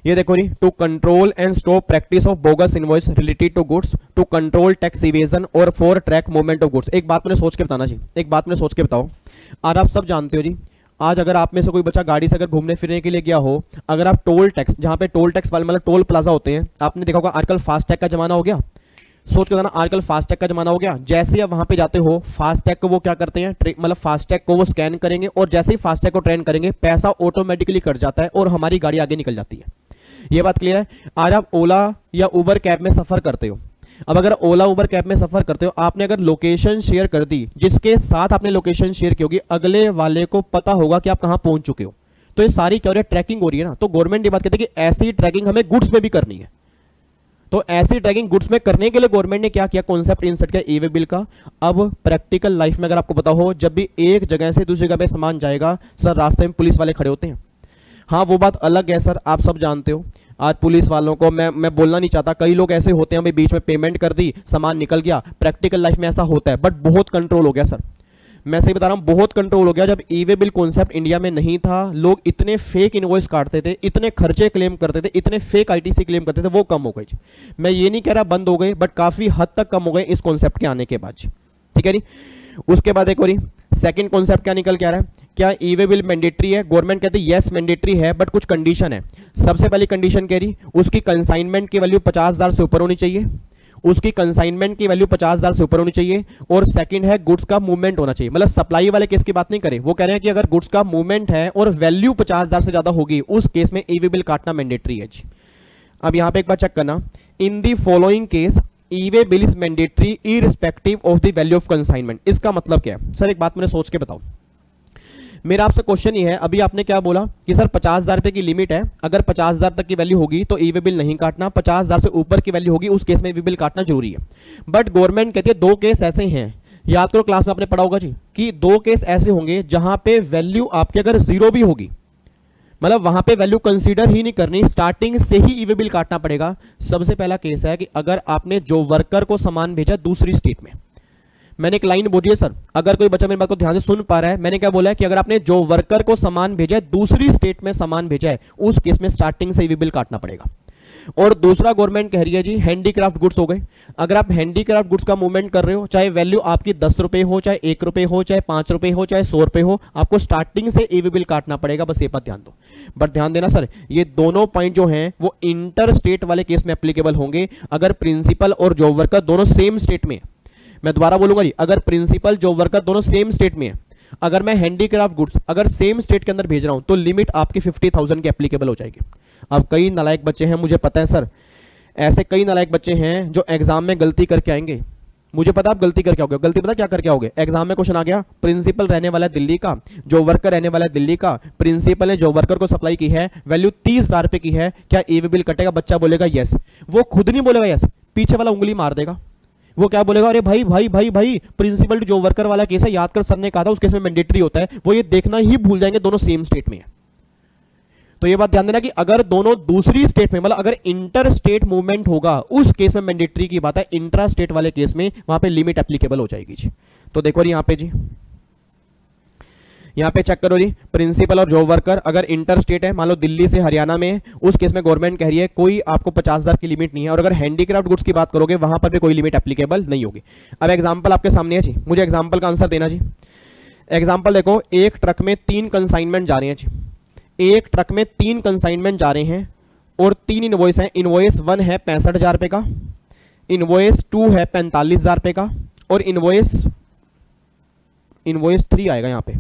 ये देखो जी, to control and stop practice of bogus invoice related to goods, to control tax evasion और for track movement of goods. एक बात मैंने सोच के बताना जी, एक बात मैंने सोच के बताओ। और आप सब जानते हो जी, आज अगर आप में से कोई बच्चा गाड़ी से अगर घूमने फिरने के लिए गया हो, अगर आप टोल टैक्स, जहां पे टोल टैक्स वाले मतलब टोल प्लाजा होते हैं, आपने देखा होगा आजकल फास्टैग का जमाना हो गया। सोच के बताना, आजकल फास्टैग का जमाना हो गया। जैसे आप वहां पे जाते हो फास्टैग को वो क्या करते हैं, मतलब फास्टैग को वो स्कैन करेंगे और जैसे ही फास्टैग को ट्रेन करेंगे पैसा ऑटोमेटिकली कट जाता है और हमारी गाड़ी आगे निकल जाती है। ये बात क्लियर है। आज आप ओला या उबर कैब में सफर करते हो, अब अगर ओला उबर कैब में सफर करते हो, आपने अगर लोकेशन शेयर कर दी, जिसके साथ आपने लोकेशन शेयर की होगी अगले वाले को पता होगा कि आप कहां पहुंच चुके हो। तो ये सारी क्या हो रही है, ट्रैकिंग हो रही है ना। तो गवर्नमेंट ये बात कहती है कि ऐसी ट्रैकिंग हमें गुड्स में भी करनी है। तो ऐसी ट्रैकिंग गुड्स में करने के लिए गवर्नमेंट ने क्या किया, कॉन्सेप्ट इंसर्ट किया ई वे बिल का। अब प्रैक्टिकल लाइफ में अगर आपको पता हो, जब भी एक जगह से दूसरी जगह पे सामान जाएगा सर, रास्ते में पुलिस वाले खड़े होते हैं। हाँ वो बात अलग है सर, आप सब जानते हो। आज पुलिस वालों को मैं बोलना नहीं चाहता, कई लोग ऐसे होते हैं भाई, बीच में पेमेंट कर दी, सामान निकल गया। प्रैक्टिकल लाइफ में ऐसा होता है, बट बहुत कंट्रोल हो गया सर, मैं सही बता रहा हूं, बहुत कंट्रोल हो गया। जब ई वे बिल कॉन्सेप्ट इंडिया में नहीं था, लोग इतने फेक इनवॉइस काटते थे, इतने खर्चे क्लेम करते थे, इतने फेक आईटीसी क्लेम करते थे, वो कम हो गए। मैं ये नहीं कह रहा बंद हो गए, बट काफी हद तक कम हो गए इस कॉन्सेप्ट के आने के बाद। ठीक है जी। उसके बाद एक और सेकंड कॉन्सेप्ट क्या निकल के आ रहा है, क्या ई वे बिल मैंडेटरी है? गवर्नमेंट कहती है यस मैंडेटरी है, बट कुछ कंडीशन है। सबसे पहली कंडीशन कह रही, उसकी कंसाइनमेंट की वैल्यू 50,000 से ऊपर होनी चाहिए, उसकी कंसाइनमेंट की वैल्यू 50,000 से ऊपर होनी चाहिए। और सेकंड है गुड्स का मूवमेंट होना चाहिए। मतलब सप्लाई वाले केस की बात नहीं करें, वो कह रहे हैं कि अगर गुड्स का मूवमेंट है और वैल्यू 50,000 से ज्यादा होगी, उस केस में ई वे बिल काटना मैंडेटरी है जी। अब यहां पे एक बार चेक करना, in the following case E way bill is mandatory irrespective of the value of consignment. इसका मतलब क्या है सर, एक बात मैंने सोच के बताओ। मेरा आपसे क्वेश्चन ही है, अभी आपने क्या बोला कि सर 50,000 रुपए की लिमिट है, अगर 50,000 तक की वैल्यू होगी तो ई वे बिल नहीं काटना, 50,000 से ऊपर की वैल्यू होगी उस केस में ई वे बिल काटना जरूरी है। बट गवर्नमेंट कहती है दो केस ऐसे हैं, याद करो क्लास में आपने पढ़ा होगा जी, कि दो केस ऐसे होंगे जहां पे वैल्यू आपके अगर जीरो भी होगी, मतलब वहां पे वैल्यू कंसीडर ही नहीं करनी, स्टार्टिंग से ही ई वे बिल काटना पड़ेगा। सबसे पहला केस है कि अगर आपने जो वर्कर को सामान भेजा दूसरी स्टेट में। मैंने एक लाइन बोली है सर, अगर कोई बच्चा मेरी बात को ध्यान से सुन पा रहा है, मैंने क्या बोला है कि अगर आपने जो वर्कर को सामान भेजा है दूसरी स्टेट में सामान भेजा है, उस केस में स्टार्टिंग से ई वे बिल काटना पड़ेगा। और दूसरा गवर्नमेंट कह रही है जी हैंडीक्राफ्ट गुड्स हो गए। अगर आप हैंडीक्राफ्ट गुड्स का मूवमेंट कर रहे हो, चाहे वैल्यू आपकी 10 रुपए हो, चाहे 1 रुपए हो, चाहे 5 रुपए हो, चाहे 100 रुपए हो, आपको स्टार्टिंग से ई वे बिल काटना पड़ेगा। बस ये बात ध्यान दो। बट ध्यान देना सर, ये दोनों पॉइंट जो हैं वो इंटर स्टेट वाले केस में एप्लीकेबल होंगे, अगर प्रिंसिपल और जॉब वर्कर दोनों सेम स्टेट में। मैं दोबारा बोलूंगा जी, अगर प्रिंसिपल जॉब वर्कर दोनों सेम स्टेट में है, अगर मैं हैंडीक्राफ्ट गुड्स अगर सेम स्टेट के अंदर भेज रहा हूं, तो लिमिट आपकी 50,000 की एप्लीकेबल हो जाएगी। अब कई नालायक बच्चे हैं, मुझे पता है सर, ऐसे कई नालायक बच्चे हैं जो एग्जाम में गलती करके आएंगे। मुझे पता आप गलती करके आओगे, गलती पता क्या करके आओगे, एग्जाम में क्वेश्चन आ गया, प्रिंसिपल रहने वाला है दिल्ली का, जो वर्कर रहने वाला है दिल्ली का, प्रिंसिपल ने जो वर्कर को सप्लाई की है वैल्यू 30,000 रुपए की है, क्या ई वे बिल कटेगा? बच्चा बोलेगा यस। वो खुद नहीं बोलेगा यस, पीछे वाला उंगली मार देगा। वो क्या बोलेगा, अरे भाई भाई भाई भाई प्रिंसिपल टू जो वर्कर वाला केस है, याद कर सर ने कहा था उस केस में मैंडेटरी होता है। वो ये देखना ही भूल जाएंगे दोनों सेम स्टेट में है। तो ये बात ध्यान देना कि अगर दोनों दूसरी स्टेट में, मतलब अगर इंटर स्टेट मूवमेंट होगा, उस केस में मैंडेटरी की बात है। इंट्रा स्टेट वाले केस में वहां पे लिमिट एप्लीकेबल हो जाएगी जी। तो देखो यहां पे जी, यहां पे चेक करो जी, प्रिंसिपल और जॉब वर्कर अगर इंटर स्टेट है, मान लो दिल्ली से हरियाणा में, उस केस में गवर्नमेंट कह रही है कोई आपको 50,000 की लिमिट नहीं है। और अगर हैंडीक्राफ्ट गुड्स की बात करोगे, वहां पर भी कोई लिमिट एप्लीकेबल नहीं होगी। अब एग्जांपल आपके सामने है जी, मुझे एग्जांपल का आंसर देना जी। एग्जांपल देखो, एक ट्रक में 3 कंसाइनमेंट जा रहे हैं जी, एक ट्रक में 3 कंसाइनमेंट जा रहे हैं और 3 इनवॉइस हैं। इनवॉइस 1 है 65,000 रुपए का, इनवॉइस 2 है 45,000 रुपए का, और इनवॉइस 3 आएगा यहाँ पे,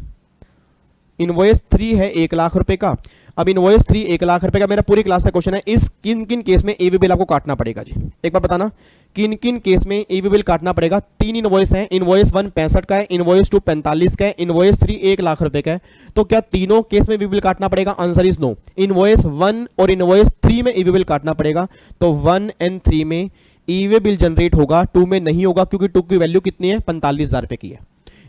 इनवॉइस 3 है 1 लाख रुपए का। अब इनवॉइस 3 1 लाख रुपए का, मेरा पूरी क्लास का क्वेश्चन है, इस किन किन केस में ई वे बिल आपको काटना पड़ेगा जी? एक बार बताना किन किन केस में ई वे बिल काटना पड़ेगा। 3 इनवॉइस हैं, इनवॉइस 1 65 का है, इनवॉइस 2 45 का है, इनवॉइस 3 1 लाख रुपए का है। तो क्या तीनों केस में ई वे बिल काटना पड़ेगा? Answer is no. इनवॉइस 1 और इनवॉइस 3 में ई वे बिल काटना पड़ेगा। तो 1 और 3 में ई वे बिल जनरेट होगा, 2 में नहीं होगा, क्योंकि 2 की वैल्यू कितनी है? 45,000 रुपए की है।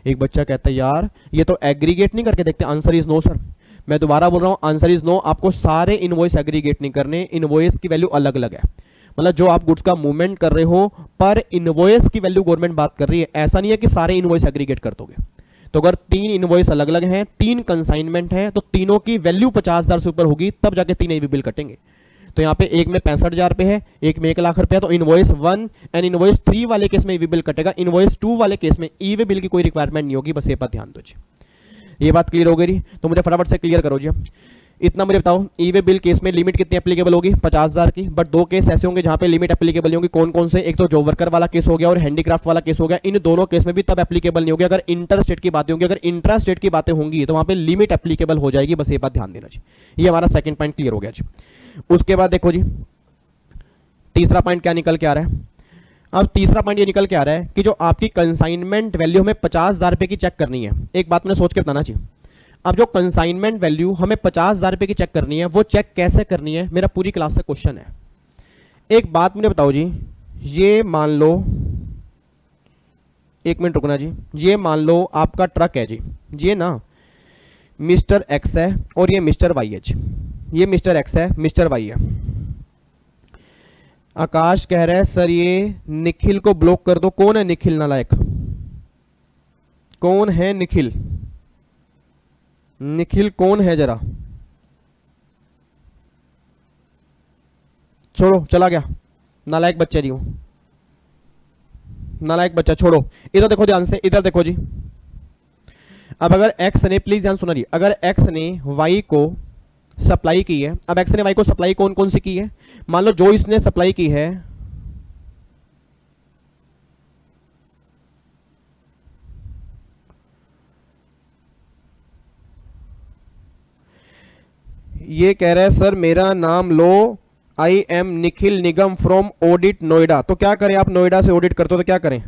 एक बच्चा कहता है यार ये तो एग्रीगेट नहीं करके देखते। Answer is no sir. मैं दोबारा बोल रहा हूं, आंसर इज नो। आपको सारे इनवॉइस एग्रीगेट नहीं करने, इनवॉइस की वैल्यू अलग अलग है। मतलब जो आप गुड्स का मूवमेंट कर रहे हो, पर इनवॉइस की वैल्यू गवर्नमेंट बात कर रही है। ऐसा नहीं है कि सारे इनवॉइस एग्रीगेट कर दोगे। तो अगर 3 इनवॉइस अलग अलग हैं, 3 कंसाइनमेंट हैं, तो तीनों की वैल्यू 50,000 से ऊपर होगी, तब जाके 3 ई वे बिल कटेंगे। तो यहाँ पे एक में 65,000 रुपए है, एक में 1 लाख रुपए है। तो इनवॉइस 1 एंड इनवॉइस 3 वाले केस में ई वे बिल कटेगा। इनवॉइस 2 वाले केस में ई वे बिल की कोई रिक्वायरमेंट नहीं होगी। बस ये बात ध्यान दो जी। ये बात क्लियर हो गई? तो मुझे फटाफट से क्लियर करो जी। इतना मुझे बताओ, ई वे बिल केस में लिमिट कितनी एप्लीकेबल होगी? 50,000 की। बट 2 केस ऐसे होंगे जहां पे लिमिट एप्लीकेबल नहीं होगी। कौन कौन से? एक तो जॉब वर्कर वाला केस हो गया और हैंडीक्राफ्ट वाला केस हो गया। इन दोनों केस में भी तब एप्लीकेबल नहीं होगी अगर इंटर स्टेट की बातें होंगी। अगर इंट्रा स्टेट की बातें होंगी तो वहां पे लिमिट एप्लीकेबल हो जाएगी। बस ये बात ध्यान देना जी। ये हमारा सेकंड पॉइंट क्लियर हो गया जी। उसके बाद देखो जी तीसरा पॉइंट क्या निकल के आ रहा है। अब तीसरा पॉइंट ये निकल के आ रहा है कि जो आपकी कंसाइनमेंट वैल्यू हमें 50,000 रुपए की चेक करनी है। एक बात मैंने सोच के बताना चाहिए। अब जो कंसाइनमेंट वैल्यू हमें 50,000 रुपए की चेक करनी है, वो चेक कैसे करनी है, मेरा पूरी क्लास से क्वेश्चन है। एक बात मुझे बताओ जी, ये मान लो, एक मिनट रुकना जी, ये मान लो आपका ट्रक है जी, ये ना मिस्टर एक्स है और ये मिस्टर वाई है जी। ये मिस्टर एक्स है, मिस्टर वाई है। आकाश कह रहा है सर ये निखिल को ब्लॉक कर दो। कौन है निखिल नालायक? कौन है निखिल? निखिल कौन है जरा? छोड़ो, चला गया, नालायक बच्चा जी वो, नालायक बच्चा, छोड़ो। इधर देखो ध्यान से, इधर देखो जी। अब अगर एक्स ने, प्लीज ध्यान सुना जी, अगर एक्स ने वाई को सप्लाई की है, अब एक्स ने वाई को सप्लाई कौन कौन सी की है? मान लो जो इसने सप्लाई की है, ये कह रहा है सर मेरा नाम लो, I am Nikhil Nigam from audit Noida. तो क्या करें, आप नोएडा से ऑडिट करते हो तो क्या करें?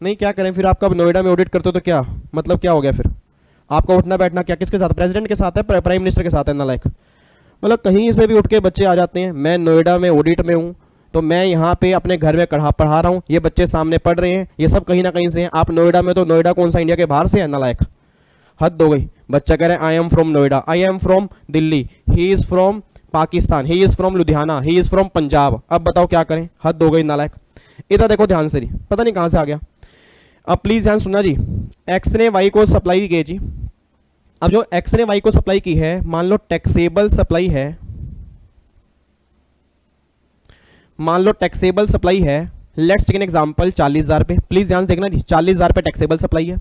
नहीं, क्या करें फिर? आपका नोएडा में ऑडिट करते हो तो क्या मतलब, क्या हो गया फिर? आपका उठना बैठना क्या किसके साथ? प्रेसिडेंट के साथ है, प्राइम मिनिस्टर के साथ है, नालायक। मतलब कहीं से भी उठ के बच्चे आ जाते हैं। मैं नोएडा में ऑडिट में हूँ, तो मैं यहाँ पे अपने घर में पढ़ा रहा हूँ, ये बच्चे सामने पढ़ रहे हैं, ये सब कहीं ना कहीं से हैं। आप नोएडा में, तो नोएडा कौन सा इंडिया के बाहर से है, नालायक? हद हो गई। बच्चा कह रहे हैं I am from Noida, I am from Delhi, he is from Pakistan, he is from Ludhiana, he is from Punjab. अब बताओ क्या करें? हद हो गई, नालायक। इधर देखो ध्यान से, पता नहीं कहां से आ गया। अब प्लीज ध्यान सुनना जी, एक्स ने वाई को सप्लाई की जी। अब जो एक्स ने वाई को सप्लाई की है, मान लो टैक्सेबल सप्लाई है, मान लो टैक्सेबल सप्लाई है। लेट्स टेक एन एग्जांपल 40,000 रुपए। प्लीज ध्यान देखना जी, 40,000 रुपए टैक्सेबल सप्लाई है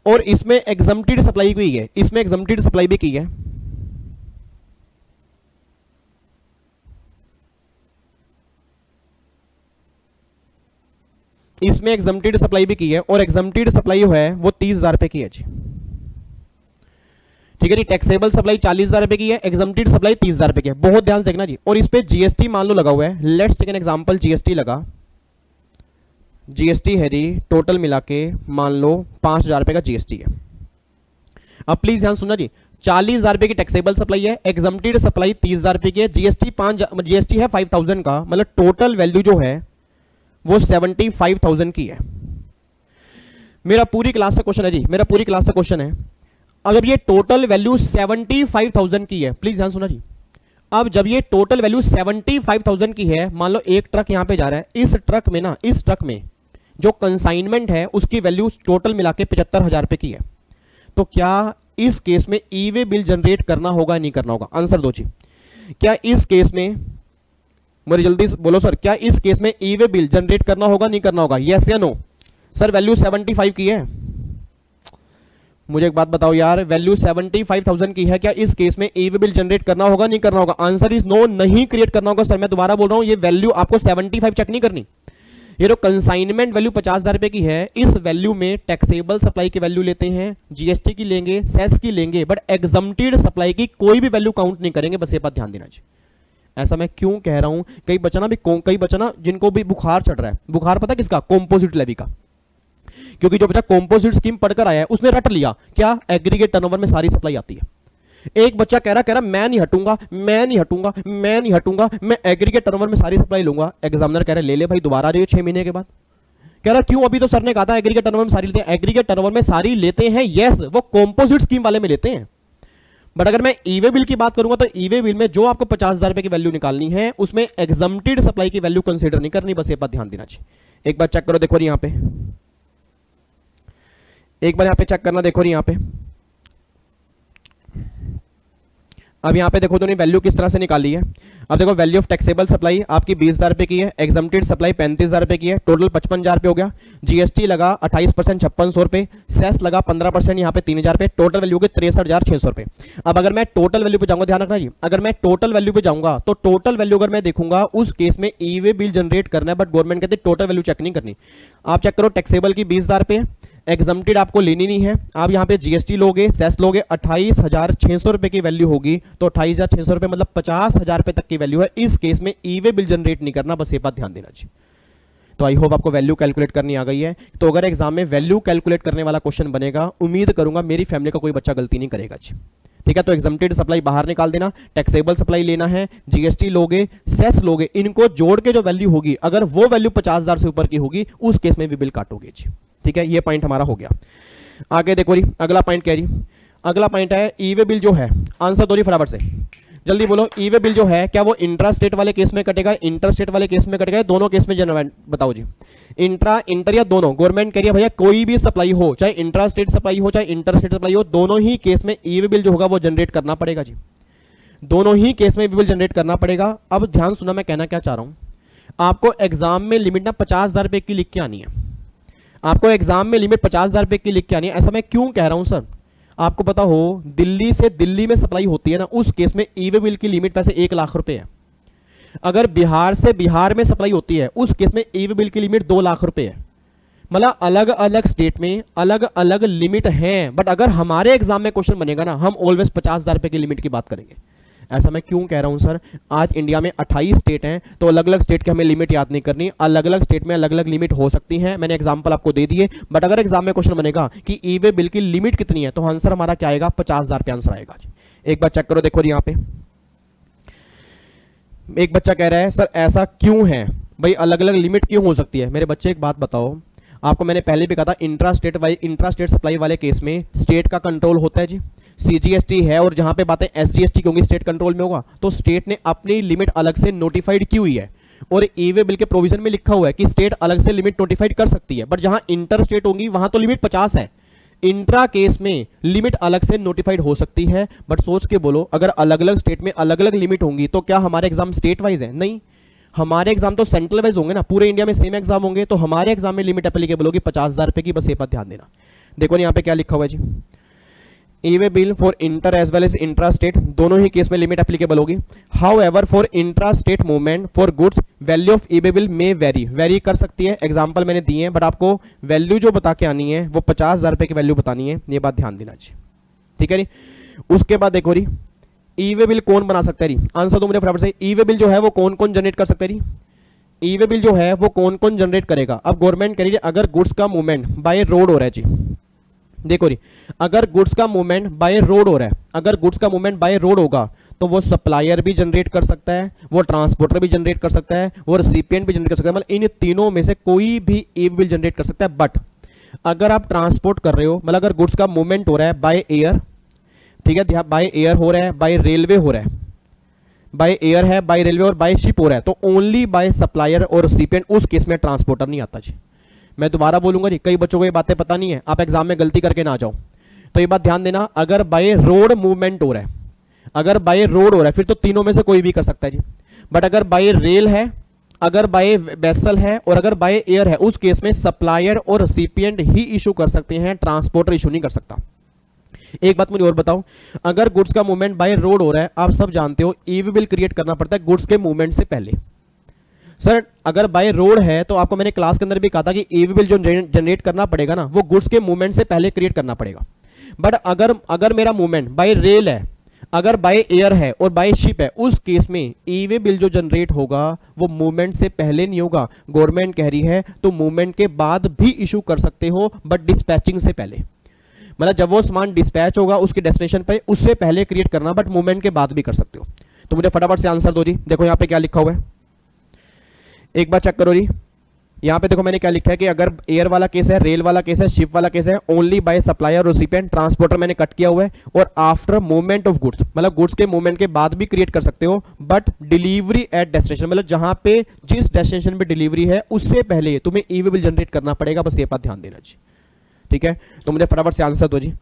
और इसमें एग्जम्प्टेड सप्लाई भी है, इसमें एग्जम्प्टेड सप्लाई भी की है। इसमें एग्जम्प्टेड सप्लाई भी की है और एग्जम्प्टेड सप्लाई जो है वो 30,000 रुपए की है जी। ठीक है जी, टैक्सेबल सप्लाई 40,000 रुपए की है, एग्जम्प्टेड सप्लाई 30,000 रुपए की है। बहुत ध्यान से देखना जी। और इस पे जीएसटी मान लो लगा हुआ है। Let's take an example, GST लगा, जीएसटी है जी, टोटल मिला के मान लो 5,000 रुपए का जीएसटी है। अब प्लीज ध्यान सुनना जी, 40,000 रुपए की टैक्सेबल सप्लाई है, एग्जम्प्टेड सप्लाई 30,000 रुपए की है, जीएसटी है 5,000 का, मतलब टोटल वैल्यू जो है वो 75,000 की है। मेरा पूरी क्लास का क्वेश्चन है जी, मेरा पूरी क्लास का क्वेश्चन है। अब जब ये टोटल वैल्यू 75,000 की है, प्लीज ध्यान सुना जी, अब जब ये टोटल वैल्यू 75,000 की है, मान लो एक ट्रक यहां पे जा रहा है, इस ट्रक में ना, इस ट्रक में जो कंसाइनमेंट है उसकी वैल्यू टोटल मिला के 75,000 रुपए की है। तो क्या इस केस में ई वे बिल जनरेट करना होगा नहीं करना होगा? आंसर दो जी। क्या इस केस में, मुझे जल्दी बोलो सर, क्या इस केस में ई वे बिल जनरेट करना होगा नहीं करना होगा? यस या नो? सर वैल्यू 75 की है, मुझे एक बात बताओ यार, वैल्यू 75,000 की है, क्या इस केस में ई वे बिल जनरेट करना होगा नहीं करना होगा? आंसर इज नो, नहीं क्रिएट करना होगा। सर मैं दोबारा बोल रहा हूं, ये वैल्यू आपको 75 चेक नहीं करनी। ये जो कंसाइनमेंट वैल्यू 50,000 रुपए की है, इस वैल्यू में टैक्सेबल सप्लाई की वैल्यू लेते हैं, जीएसटी की लेंगे, सेस की लेंगे, बट एग्जम्प्टेड सप्लाई की कोई भी वैल्यू काउंट नहीं करेंगे। बस ये बात ध्यान देना चाहिए। ऐसा मैं क्यों कह रहा हूं? कई बच्चा ना जिनको भी बुखार चढ़ रहा है, बुखार पता किसका? कॉम्पोजिट लेवी का। क्योंकि जो बच्चा कॉम्पोजिट स्कीम पढ़कर आया है उसने रट लिया क्या, एग्रीगेट टर्नओवर में सारी सप्लाई आती है। एक बच्चा कह रहा मैं नहीं हटूंगा, मैं नहीं हटूंगा, मैं नहीं हटूंगा, मैं एग्रीगेट टर्नओवर में सारी सप्लाई लूंगा। एग्जामिनर कह रहा है ले ले भाई, दोबारा आ जाइए 6 महीने के बाद। कह रहा क्यों? अभी तो सर ने कहा था एग्रीगेट टर्नओवर में सारी लेते हैं। एग्रीगेट टर्नओवर में सारी लेते हैं, यस, वो कॉम्पोजिट स्कीम वाले में लेते हैं। बट अगर मैं ईवे बिल की बात करूंगा तो ईवे बिल में जो आपको 50,000 रुपए की वैल्यू निकालनी है, उसमें एग्जम्प्टेड सप्लाई की वैल्यू कंसीडर नहीं करनी। बस ये बात ध्यान देना चाहिए। एक बार चेक करो, देखो यहां पे, एक बार यहां पे चेक करना, देखो यहां पे। अब यहां पे देखो तो वैल्यू किस तरह से निकाली है। अब देखो वैल्यू ऑफ टैक्सेबल सप्लाई आपकी 20,000 रुपए की है, एग्जम्प्टेड सप्लाई 35,000 रुपए की है, टोटल 55,000 रुपए हो गया। जीएसटी लगा 28%, 5600 रुपए, सेस लगा 15%, यहाँ पे 3,000 रुपए, टोटल वैल्यू के 63,600 रुपए। अब अगर मैं टोटल वैल्यू पे जाऊंगा, ध्यान रखना जी, अगर मैं टोटल वैल्यू पे जाऊंगा तो टोटल वैल्यू अगर मैं देखूंगा उस केस में ई वे बिल जनरेट करना है, बट गवर्नमेंट कहती है टोटल वैल्यू चेक नहीं करनी। आप चेक करो, टैक्सेबल की 20,000 रुपए है, एग्जम्प्टेड आपको लेनी नहीं है। आप यहाँ पे जीएसटी लोगे, सेस लोगे, 28,600 रुपए की वैल्यू होगी, तो 28,600 रुपए मतलब 50,000 रुपए तक की वैल्यू है। इस केस में ई वे बिल जनरेट नहीं करना, बस ये बात ध्यान देना चाहिए। तो आई होप आपको वैल्यू कैलकुलेट करनी आ गई है। तो अगर एग्जाम में वैल्यू कैलकुलेट करने वाला क्वेश्चन बनेगा, उम्मीद करूंगा मेरी फैमिली का कोई बच्चा गलती नहीं करेगा जी। ठीक है, तो एग्जम्प्टेड सप्लाई बाहर निकाल देना, टैक्सेबल सप्लाई लेना है, जीएसटी लोगे, सेस लोगे, इनको जोड़ के जो वैल्यू होगी, अगर वो वैल्यू 50,000 से ऊपर की होगी, उस केस में भी बिल काटोगे जी। ठीक है, ये पॉइंट हमारा हो गया। आगे देखो जी, अगला पॉइंट क्या है जी? अगला पॉइंट है ई वे बिल जो है, आंसर दो जी फटाफट से, जल्दी बोलो। ई वे बिल जो है क्या वो इंट्रा स्टेट वाले केस में कटेगा, इंटर स्टेट वाले केस में कटेगा, दोनों केस में जनरेट? बताओ जी। इंट्रा, इंटर या दोनों? गवर्नमेंट कह रही है भैया कोई भी सप्लाई हो, चाहे इंट्रा स्टेट सप्लाई हो चाहे इंटर स्टेट सप्लाई हो, दोनों ही केस में ई वे बिल जो होगा वो जनरेट करना पड़ेगा जी। दोनों ही केस में बिल जनरेट करना पड़ेगा। अब ध्यान सुना मैं कहना क्या चाह रहा हूं। आपको एग्जाम में लिमिट ना 50,000 रुपए की लिख के आनी है। आपको एग्जाम में लिमिट 50,000 रुपए की लिख के आनी है। ऐसा मैं क्यों कह रहा हूं सर? आपको पता हो दिल्ली से दिल्ली में सप्लाई होती है ना, उस केस में ई वे बिल की लिमिट वैसे 1 लाख रुपए है। अगर बिहार से बिहार में सप्लाई होती है, उस केस में ई वे बिल की लिमिट 2 लाख रुपए है। मतलब अलग अलग स्टेट में अलग अलग लिमिट है, बट अगर हमारे एग्जाम में क्वेश्चन बनेगा ना, हम ऑलवेज 50,000 रुपए की लिमिट की बात करेंगे। ऐसा मैं क्यों कह रहा हूं सर? आज इंडिया में 28 स्टेट हैं, तो अलग अलग स्टेट की हमें लिमिट याद नहीं करनी, अलग अलग स्टेट में अलग अलग लिमिट हो सकती है। मैंने एग्जांपल आपको दे दिए, बट अगर एग्जाम में क्वेश्चन बनेगा कि ई वे बिल की लिमिट कितनी है, तो आंसर हमारा क्या आएगा? 50,000 पे आंसर आएगा। एक बार चेक करो, देखो यहाँ पे एक बच्चा कह रहा है सर ऐसा क्यों है भाई, अलग अलग लिमिट क्यों हो सकती है? मेरे बच्चे एक बात बताओ, आपको मैंने पहले भी कहा था, इंट्रा स्टेट सप्लाई वाले केस में स्टेट का कंट्रोल होता है जी, सीजीएसटी है, और जहां पे बातें एसजीएसटी की होंगी स्टेट कंट्रोल में होगा, तो स्टेट ने अपनी लिमिट अलग से नोटिफाइड की हुई है, और ई वे बिल के प्रोविजन में लिखा हुआ है कि स्टेट अलग से लिमिट नोटिफाइड कर सकती है। बट जहां इंटर स्टेट होंगी वहां तो लिमिट 50 है। इंट्रा केस में लिमिट अलग से नोटिफाइड हो सकती है, बट सोच के बोलो, अगर अलग अलग स्टेट में अलग अलग लिमिट होंगी तो क्या हमारे एग्जाम स्टेट वाइज है? नहीं, हमारे एग्जाम तो सेंट्रल वाइज होंगे ना, पूरे इंडिया में सेम एग्जाम होंगे, तो हमारे एग्जाम में लिमिट एप्लीकेबल होगी 50,000 रुपए की। बस ये बात ध्यान देना। देखो यहाँ पे क्या लिखा हुआ है जी, E way bill for inter as well as intra state, दोनों ही केस में लिमिट एप्लीकेबल होगी। However for intra state movement for goods value of E way bill में वेरी कर सकती है। एग्जाम्पल मैंने दिए हैं, बट आपको वैल्यू जो बता के आनी है वो 50,000 रुपए की वैल्यू बतानी है, ये बात ध्यान देना चाहिए। ठीक है जी। उसके बाद देखो जी, ई वे बिल कौन बना सकता है जी? आंसर दो मुझे फटाफट से। ई वे बिल जो है वो कौन कौन जनरेट कर सकता है जी? ई वे बिल जो है वो कौन कौन जनरेट करेगा? अब गवर्नमेंट कह रही है अगर गुड्स का मूवमेंट बाय रोड हो रहा है जी, देखो जी, अगर गुड्स का मूवमेंट बाय रोड हो रहा है, अगर गुड्स का मूवमेंट बाय रोड होगा तो वो सप्लायर भी जनरेट कर सकता है, वो ट्रांसपोर्टर भी जनरेट कर सकता है, वो रेसिपिएंट भी जनरेट कर सकता है। मतलब इन तीनों में से कोई भी ई वे बिल जनरेट कर सकता है। बट अगर आप ट्रांसपोर्ट कर रहे हो, मतलब अगर गुड्स का मूवमेंट हो रहा है बाय एयर, ठीक है, बाय एयर हो रहा है, बाय रेलवे हो रहा है, बाय एयर है, बाय रेलवे और बाय शिप हो रहा है, तो ओनली बाय सप्लायर और रेसिपिएंट, उस केस में ट्रांसपोर्टर नहीं आता जी। मैं दोबारा बोलूंगा जी, कई बच्चों को ये बातें पता नहीं है, आप एग्जाम में गलती करके ना जाओ, तो ये बात ध्यान देना। अगर बाय रोड मूवमेंट हो रहा है, अगर बाय रोड हो रहा है, फिर तो तीनों में से कोई भी कर सकता है जी। बट अगर बाय रेल है, अगर बाय वेसल है, और अगर बाय एयर है, उस केस में सप्लायर और रेसिपिएंट ही इशू कर सकते हैं, ट्रांसपोर्टर इशू नहीं कर सकता। एक बात मुझे और बताओ, अगर गुड्स का मूवमेंट बाय रोड हो रहा है, आप सब जानते हो ई वे बिल क्रिएट करना पड़ता है गुड्स के मूवमेंट से पहले। सर अगर बाय रोड है तो आपको मैंने क्लास के अंदर भी कहा था कि ई वे बिल जो जनरेट करना पड़ेगा ना, वो गुड्स के मूवमेंट से पहले क्रिएट करना पड़ेगा। बट अगर मेरा मूवमेंट बाय रेल है, अगर बाय एयर है और बाय शिप है, उस केस में ई वे बिल जो जनरेट होगा वो मूवमेंट से पहले नहीं होगा। गवर्नमेंट कह रही है तो मूवमेंट के बाद भी इशू कर सकते हो, बट डिस्पैचिंग से पहले, मतलब जब वो सामान डिस्पैच होगा उसके डेस्टिनेशन पे, उससे पहले क्रिएट करना, बट मूवमेंट के बाद भी कर सकते हो। तो मुझे फटाफट से आंसर दो जी। देखो यहाँ पे क्या लिखा हुआ है, एक बार चेक करो जी। यहाँ पे देखो मैंने क्या लिखा है कि अगर एयर वाला केस है, रेल वाला केस है, शिप वाला केस है, only by supplier recipient, transporter मैंने कट किया हुआ है, और आफ्टर मूवमेंट ऑफ गुड्स, मतलब गुड्स के मूवमेंट के बाद भी क्रिएट कर सकते हो, बट डिलीवरी एट डेस्टिनेशन, मतलब जहां पे जिस डेस्टिनेशन पे डिलीवरी है उससे पहले तुम्हें ई वे बिल जनरेट करना पड़ेगा। बस ये बात ध्यान देना जी। ठीक है, तो मुझे फटाफट से आंसर दो जी।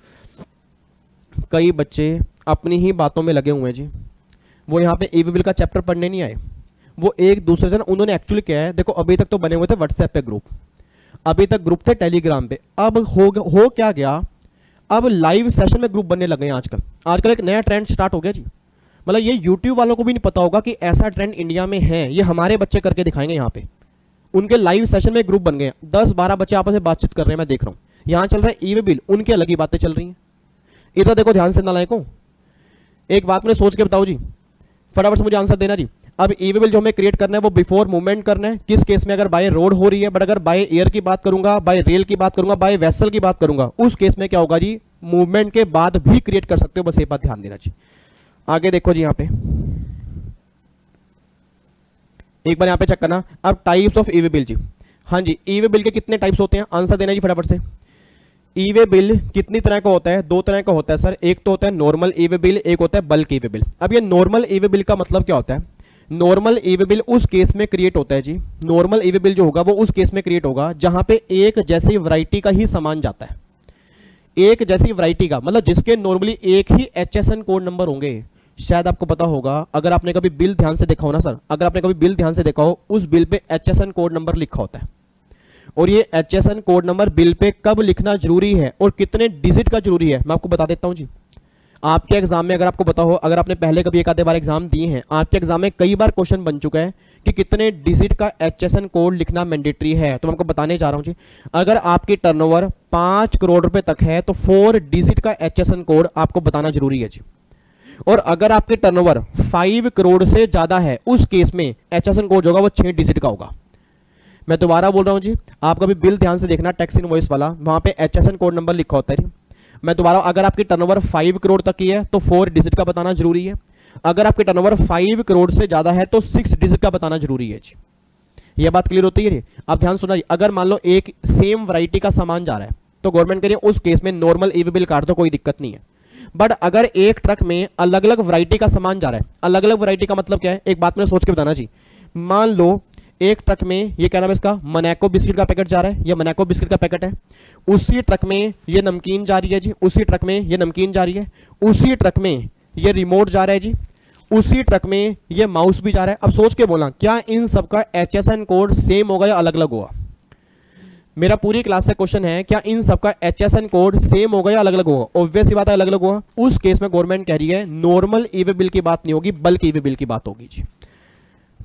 कई बच्चे अपनी ही बातों में लगे हुए हैं जी, वो यहाँ पे ई वे बिल का चैप्टर पढ़ने नहीं आए, वो एक दूसरे से उन्होंने एक्चुअली क्या है, देखो अभी तक तो बने हुए थे व्हाट्सएप पे ग्रुप, अभी तक ग्रुप थे टेलीग्राम पे, अब हो क्या गया, अब लाइव सेशन में ग्रुप बनने लगे हैं आजकल एक नया ट्रेंड स्टार्ट हो गया जी। मतलब ये यूट्यूब वालों को भी नहीं पता होगा कि ऐसा ट्रेंड इंडिया में है, ये हमारे बच्चे करके दिखाएंगे। यहाँ पे उनके लाइव सेशन में ग्रुप बन गए, 10-12 बच्चे आपस में बातचीत कर रहे हैं, मैं देख रहा हूँ। यहां चल रहा है ई वे बिल, उनकी अलग ही बातें चल रही हैं। इधर देखो ध्यान से नालायकों, एक बात मैंने सोच के बताओ जी, फटाफट से मुझे आंसर देना जी। अब ई वे बिल जो हमें क्रिएट करना है वो बिफोर मूवमेंट करना है, किस केस में? अगर बाय रोड हो रही है, बट अगर बाय एयर की बात करूंगा, बाय रेल की बात करूंगा, बाय वेसल की बात करूंगा, उस केस में क्या होगा जी, मूवमेंट के बाद भी क्रिएट कर सकते हो, बस ये बात ध्यान देना जी। आगे देखो जी, यहां पे एक बार यहां पे चेक करना। अब types of E way bill जी, हाँ जी, ई वे बिल के कितने टाइप्स होते हैं? आंसर देना जी फटाफट से। ई वे बिल कितनी तरह का होता है? दो तरह का होता है सर, एक तो होता है नॉर्मल ई वे बिल, एक होता है बल्क ई वे बिल। अब ये नॉर्मल ई वे बिल का मतलब क्या होता है? नॉर्मल ई वे बिल उस केस में क्रिएट होता है जी, नॉर्मल ई वे बिल जो होगा वो उस केस में क्रिएट होगा जहां पे एक जैसी वैरायटी का ही सामान जाता है, एक जैसी वैरायटी का, मतलब जिसके नॉर्मली एक ही HSN कोड नंबर होंगे। शायद आपको पता होगा, अगर आपने कभी बिल ध्यान से देखा हो ना सर, अगर आपने कभी बिल ध्यान से देखा हो, उस bill pay HSN code number लिखा होता है। और ये HSN code number bill pay कब लिखना जरूरी है और कितने डिजिट का जरूरी है, मैं आपको बता देता हूं जी। आपके एग्जाम में अगर आपको पता हो, अगर आपने पहले कभी एक आधे बार एग्जाम दिए हैं, आपके एग्जाम में कई बार क्वेश्चन बन चुका है कि कितने डिजिट का HSN कोड लिखना मैंडेटरी है। तो मैं आपको बताने जा रहा हूं जी, अगर आपकी टर्नओवर 5 करोड़ रुपए तक है तो 4 डिजिट का HSN कोड आपको बताना जरूरी है जी। और अगर आपकी टर्नओवर 5 करोड़ से ज्यादा है, उस केस में HSN कोड होगा वो 6 डिजिट का होगा। मैं दोबारा बोल रहा हूं जी, आप कभी बिल ध्यान से देखना, टैक्स इनवॉइस वाला, वहां पे HSN कोड नंबर लिखा होता है। मैं दोबारा, अगर आपकी टर्नओवर 5 करोड़ तक की है तो 4 डिजिट का बताना जरूरी है, अगर आपकी टर्नओवर 5 करोड़ से ज्यादा है तो 6 डिजिट का बताना जरूरी है जी। ये बात क्लियर होती है? आप ध्यान सुना जी, अगर मान लो एक सेम वैरायटी का सामान जा रहा है तो गवर्नमेंट कह रही है उस केस में नॉर्मल ई वे बिल काट दो, कोई दिक्कत नहीं है। बट अगर एक ट्रक में अलग अलग वैरायटी का सामान जा रहा है, अलग अलग वैरायटी का मतलब क्या है, एक बात मैंने सोच के बताना जी। मान लो एक ट्रक में, ये क्या नाम है इसका, मनाको बिस्किट का पैकेट जा रहा है, ये मनाको बिस्किट का पैकेट है, उसी ट्रक में ये नमकीन जा रही है जी, उसी ट्रक में ये नमकीन जा रही है, उसी ट्रक में ये रिमोट जा रहा है जी, उसी ट्रक में ये माउस भी जा रहा है। अब सोच के बोला, क्या इन सबका HSN कोड सेम होगा या अलग अलग होगा? मेरा पूरी क्लास से क्वेश्चन है, क्या इन सबका HSN कोड सेम होगा या अलग अलग होगा? ऑब्वियस सी बात है, अलग अलग होगा। उस केस में गवर्नमेंट कह रही है नॉर्मल ई वे बिल की बात नहीं होगी, बल्कि ई वे बिल की बात होगी जी।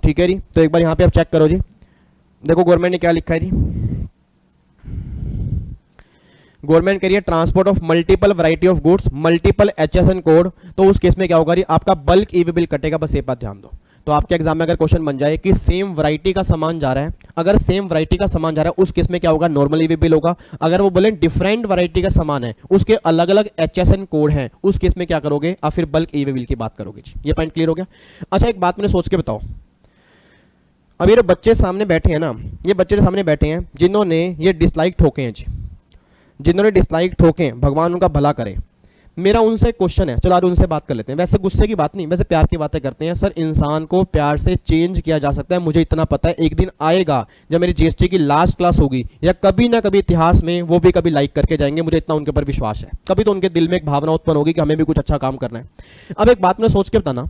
ठीक है जी, तो एक बार यहां पे आप चेक करो जी, देखो गवर्नमेंट ने क्या लिखा है जी। गवर्नमेंट कह रही है transport of multiple variety of goods, multiple HSN code, तो उस केस में क्या होगा जी, आपका बल्क ई वे बिल कटेगा, बस ये बात ध्यान दो। तो आपके एग्जाम में अगर क्वेश्चन बन जाए कि सेम वैरायटी का सामान जा रहा है, अगर सेम वैरायटी का सामान जा रहा है उस केस में क्या होगा, नॉर्मल ई वे बिल होगा। अगर वो बोले डिफरेंट वैरायटी का सामान है, उसके अलग अलग HSN कोड हैं, उस केस में क्या करोगे आप, फिर बल्क ई वे बिल की बात करोगे जी। ये पॉइंट क्लियर हो गया? अच्छा, एक बात मैंने सोच के बताओ, अब ये बच्चे सामने बैठे हैं ना, ये बच्चे जो सामने बैठे हैं जिन्होंने ये डिसलाइक ठोके हैं जी, जिन्होंने डिसलाइक ठोके हैं, भगवान उनका भला करे। मेरा उनसे क्वेश्चन है, चलो आज उनसे बात कर लेते हैं। वैसे गुस्से की बात नहीं, वैसे प्यार की बातें करते हैं। सर, इंसान को प्यार से चेंज किया जा सकता है, मुझे इतना पता है। एक दिन आएगा जब मेरी GST की लास्ट क्लास होगी, या कभी ना कभी इतिहास में वो भी कभी लाइक करके जाएंगे, मुझे इतना उनके ऊपर विश्वास है। कभी तो उनके दिल में एक भावना उत्पन्न होगी कि हमें भी कुछ अच्छा काम करना है। अब एक बात मैं सोच के बताना,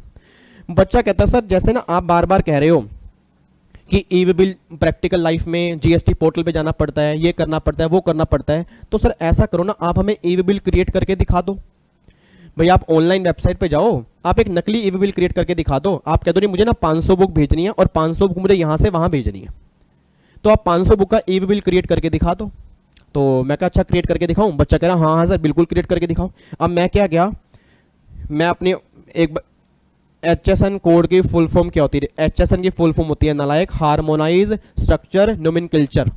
बच्चा कहता है सर जैसे ना आप बार बार कह रहे हो कि ई वे बिल प्रैक्टिकल लाइफ में GST पोर्टल पे जाना पड़ता है, ये करना पड़ता है, वो करना पड़ता है, तो सर ऐसा करो ना, आप हमें ई वे बिल क्रिएट करके दिखा दो। भाई आप ऑनलाइन वेबसाइट पे जाओ, आप एक नकली ई वे बिल क्रिएट करके दिखा दो। आप कह दो नहीं मुझे ना 500 बुक भेजनी है और 500 बुक मुझे यहां से वहां भेजनी है, तो आप 500 बुक का ई वे बिल क्रिएट करके दिखा दो। तो मैं क्या, अच्छा क्रिएट करके दिखाऊं? बच्चा कह रहा हाँ हाँ सर बिल्कुल क्रिएट करके दिखाओ। अब मैं क्या गया, मैं अपनी एक HSN कोड की फुल फॉर्म क्या होती है? HSN की फुल फॉर्म होती है नालायक, harmonise structure nomenclature,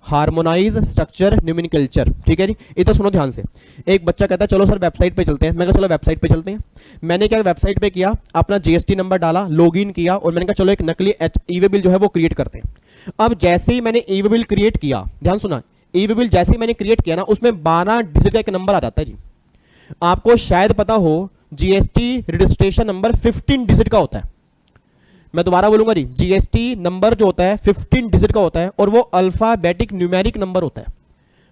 harmonise structure nomenclature. ठीक है जी, इधर सुनो ध्यान से। एक बच्चा कहता है चलो सर वेबसाइट पे चलते हैं। मैं कहा चलो वेबसाइट पे चलते हैं। मैंने क्या वेबसाइट पे किया, अपना GST नंबर डाला, लॉगिन किया, और मैंने कहा चलो एक नकली ई वे बिल जो है वो क्रिएट करते हैं। अब जैसे ही मैंने ई वे बिल क्रिएट किया, ध्यान सुना, ई वे बिल जैसे ही मैंने क्रिएट किया ना, उसमें 12 डिजिट का एक नंबर आ जाता है जी। आपको शायद पता हो GST रजिस्ट्रेशन नंबर 15 डिजिट का होता है। मैं दोबारा बोलूंगा जी, GST नंबर जो होता है 15 डिजिट का होता है, और वो अल्फाबेटिक न्यूमेरिक नंबर होता है।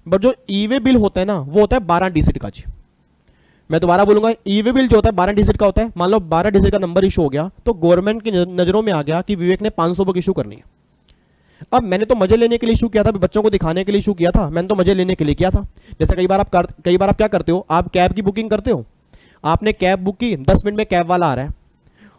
बट जो ई वे बिल होता है ना, वो होता है 12 डिजिट का जी। मैं दोबारा बोलूंगा, ई वे बिल जो होता है 12 डिजिट का होता है। मान लो 12 डिजिट का नंबर इशू हो गया, तो गवर्नमेंट की नजरों में आ गया कि विवेक ने 500 बुक इशू करनी है। अब मैंने तो मजे लेने के लिए इशू किया था, बच्चों को दिखाने के लिए इशू किया था, मैंने तो मजे लेने के लिए किया था। जैसे कई बार आप क्या करते हो, आप कैब की बुकिंग करते हो, आपने कैब बुक की, 10 मिनट में कैब वाला आ रहा है,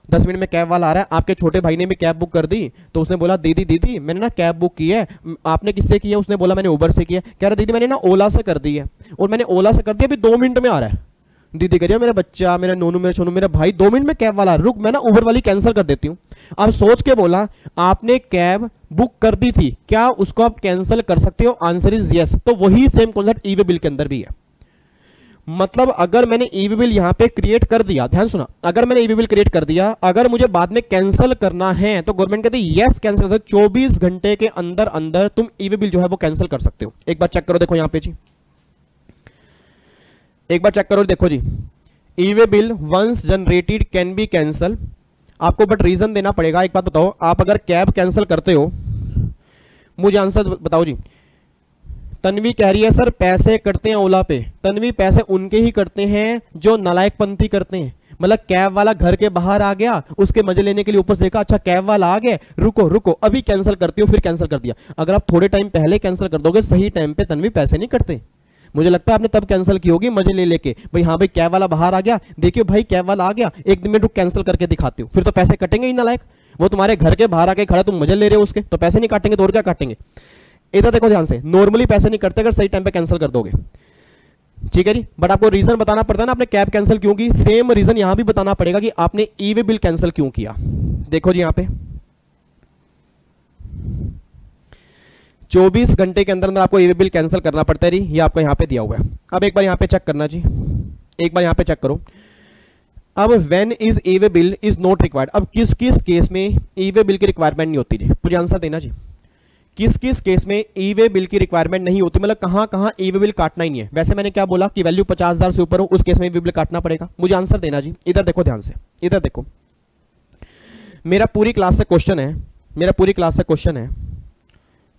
10 मिनट में कैब वाला आ रहा है, आपके छोटे भाई ने भी कैब बुक कर दी, तो उसने बोला दीदी दीदी मैंने ना कैब बुक की है, आपने किससे की है? उसने बोला मैंने उबर से की है। कह रहा दीदी मैंने ना ओला से कर दी है, और मैंने ओला से कर दी अभी 2 मिनट में आ रहा है। दीदी कह रही है मेरा बच्चा, मेरा नोनू, मेरा सोनू, मेरा भाई 2 मिनट में कैब वाला, रुक मैं ना उबर वाली कैंसिल कर देती हूँ। अब सोच के बोला आपने कैब बुक कर दी थी, क्या उसको आप कैंसिल कर सकते हो? Answer is yes. तो वही सेम कॉन्सेप्ट ई वे बिल के अंदर भी है। मतलब अगर मैंने ई वे बिल यहां पे क्रिएट कर दिया, ध्यान सुना, अगर मैंने ई वे बिल क्रिएट कर दिया, अगर मुझे बाद में कैंसिल करना है तो गवर्नमेंट कहती है यस कैंसिल कर, 24 घंटे के अंदर अंदर तुम ई वे बिल जो है वो कैंसिल कर सकते हो। एक बार चेक करो, देखो यहां पे जी, एक बार चेक करो, देखो जी, E way bill once generated can be cancel. आपको बट रीजन देना पड़ेगा। एक बात बताओ, आप अगर कैब कैंसिल करते हो, मुझे आंसर बताओ जी। तन्वी कह रही है सर पैसे कटते हैं ओला पे। तन्वी पैसे उनके ही कटते हैं जो नालायकपंथी करते हैं। मतलब कैब वाला घर के बाहर आ गया, उसके मजे लेने के लिए ऊपर से देखा अच्छा कैब वाला आ गया, रुको रुको अभी कैंसिल करती हूँ, फिर कैंसिल कर दिया। अगर आप थोड़े टाइम पहले कैंसिल कर दोगे, सही टाइम पे, तन्वी पैसे नहीं कटते। मुझे लगता है आपने तब कैंसिल की होगी मजे ले लेके, भाई हाँ भाई कैब वाला बाहर आ गया, देखियो भाई कैब वाला आ गया, एक मिनट रुक कैंसिल करके दिखाती हूँ, फिर तो पैसे कटेंगे ही नालायक। वो तुम्हारे घर के बाहर आके खड़ा, तुम मजे ले रहे हो उसके, तो पैसे नहीं काटेंगे तो और क्या काटेंगे? इधर देखो ध्यान से, नॉर्मली पैसे नहीं कटते अगर सही टाइम पे कैंसिल कर दोगे, ठीक है जी। बट आपको रीजन बताना पड़ता है ना, आपने कैब कैंसिल क्यों की। सेम रीजन यहां भी बताना पड़ेगा कि आपने ई वे बिल कैंसिल क्यों किया। देखो जी, यहां पे 24 घंटे के अंदर अंदर आपको ई वे बिल कैंसिल करना पड़ता है जी, ये आपको यहां पे दिया हुआ है। अब एक बार यहां पे चेक करना जी, एक बार यहां पे चेक करो। अब when is E way bill is not required, अब किस किस केस में ई वे बिल की रिक्वायरमेंट नहीं होती जी, मुझे आंसर देना जी। किस किस केस में ई वे बिल की रिक्वायरमेंट नहीं होती, मतलब कहां कहां ई वे बिल काटना ही नहीं है। वैसे मैंने क्या बोला कि वैल्यू 50,000 से ऊपर हो, उस केस में ई वे बिल काटना पड़ेगा। मुझे आंसर देना जी। इधर देखो ध्यान से, इधर देखो, मेरा पूरी क्लास से क्वेश्चन है, मेरा पूरी क्लास से क्वेश्चन है।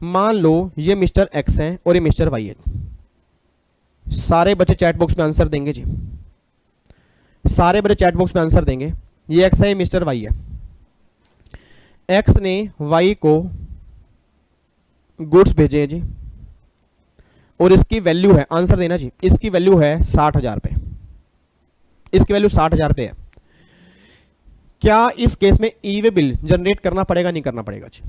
मान लो ये मिस्टर एक्स है और ये मिस्टर वाई है। सारे बच्चे चैट बॉक्स में आंसर देंगे जी, सारे बच्चे चैट बॉक्स में आंसर देंगे। ये एक्स है, ये मिस्टर वाई है। एक्स ने वाई को गुड्स भेजे हैं जी, और इसकी वैल्यू है, आंसर देना जी, इसकी वैल्यू है 60,000 रुपए, इसकी वैल्यू 60,000 रुपए है। क्या इस केस में ई वे बिल जनरेट करना पड़ेगा नहीं करना पड़ेगा जी?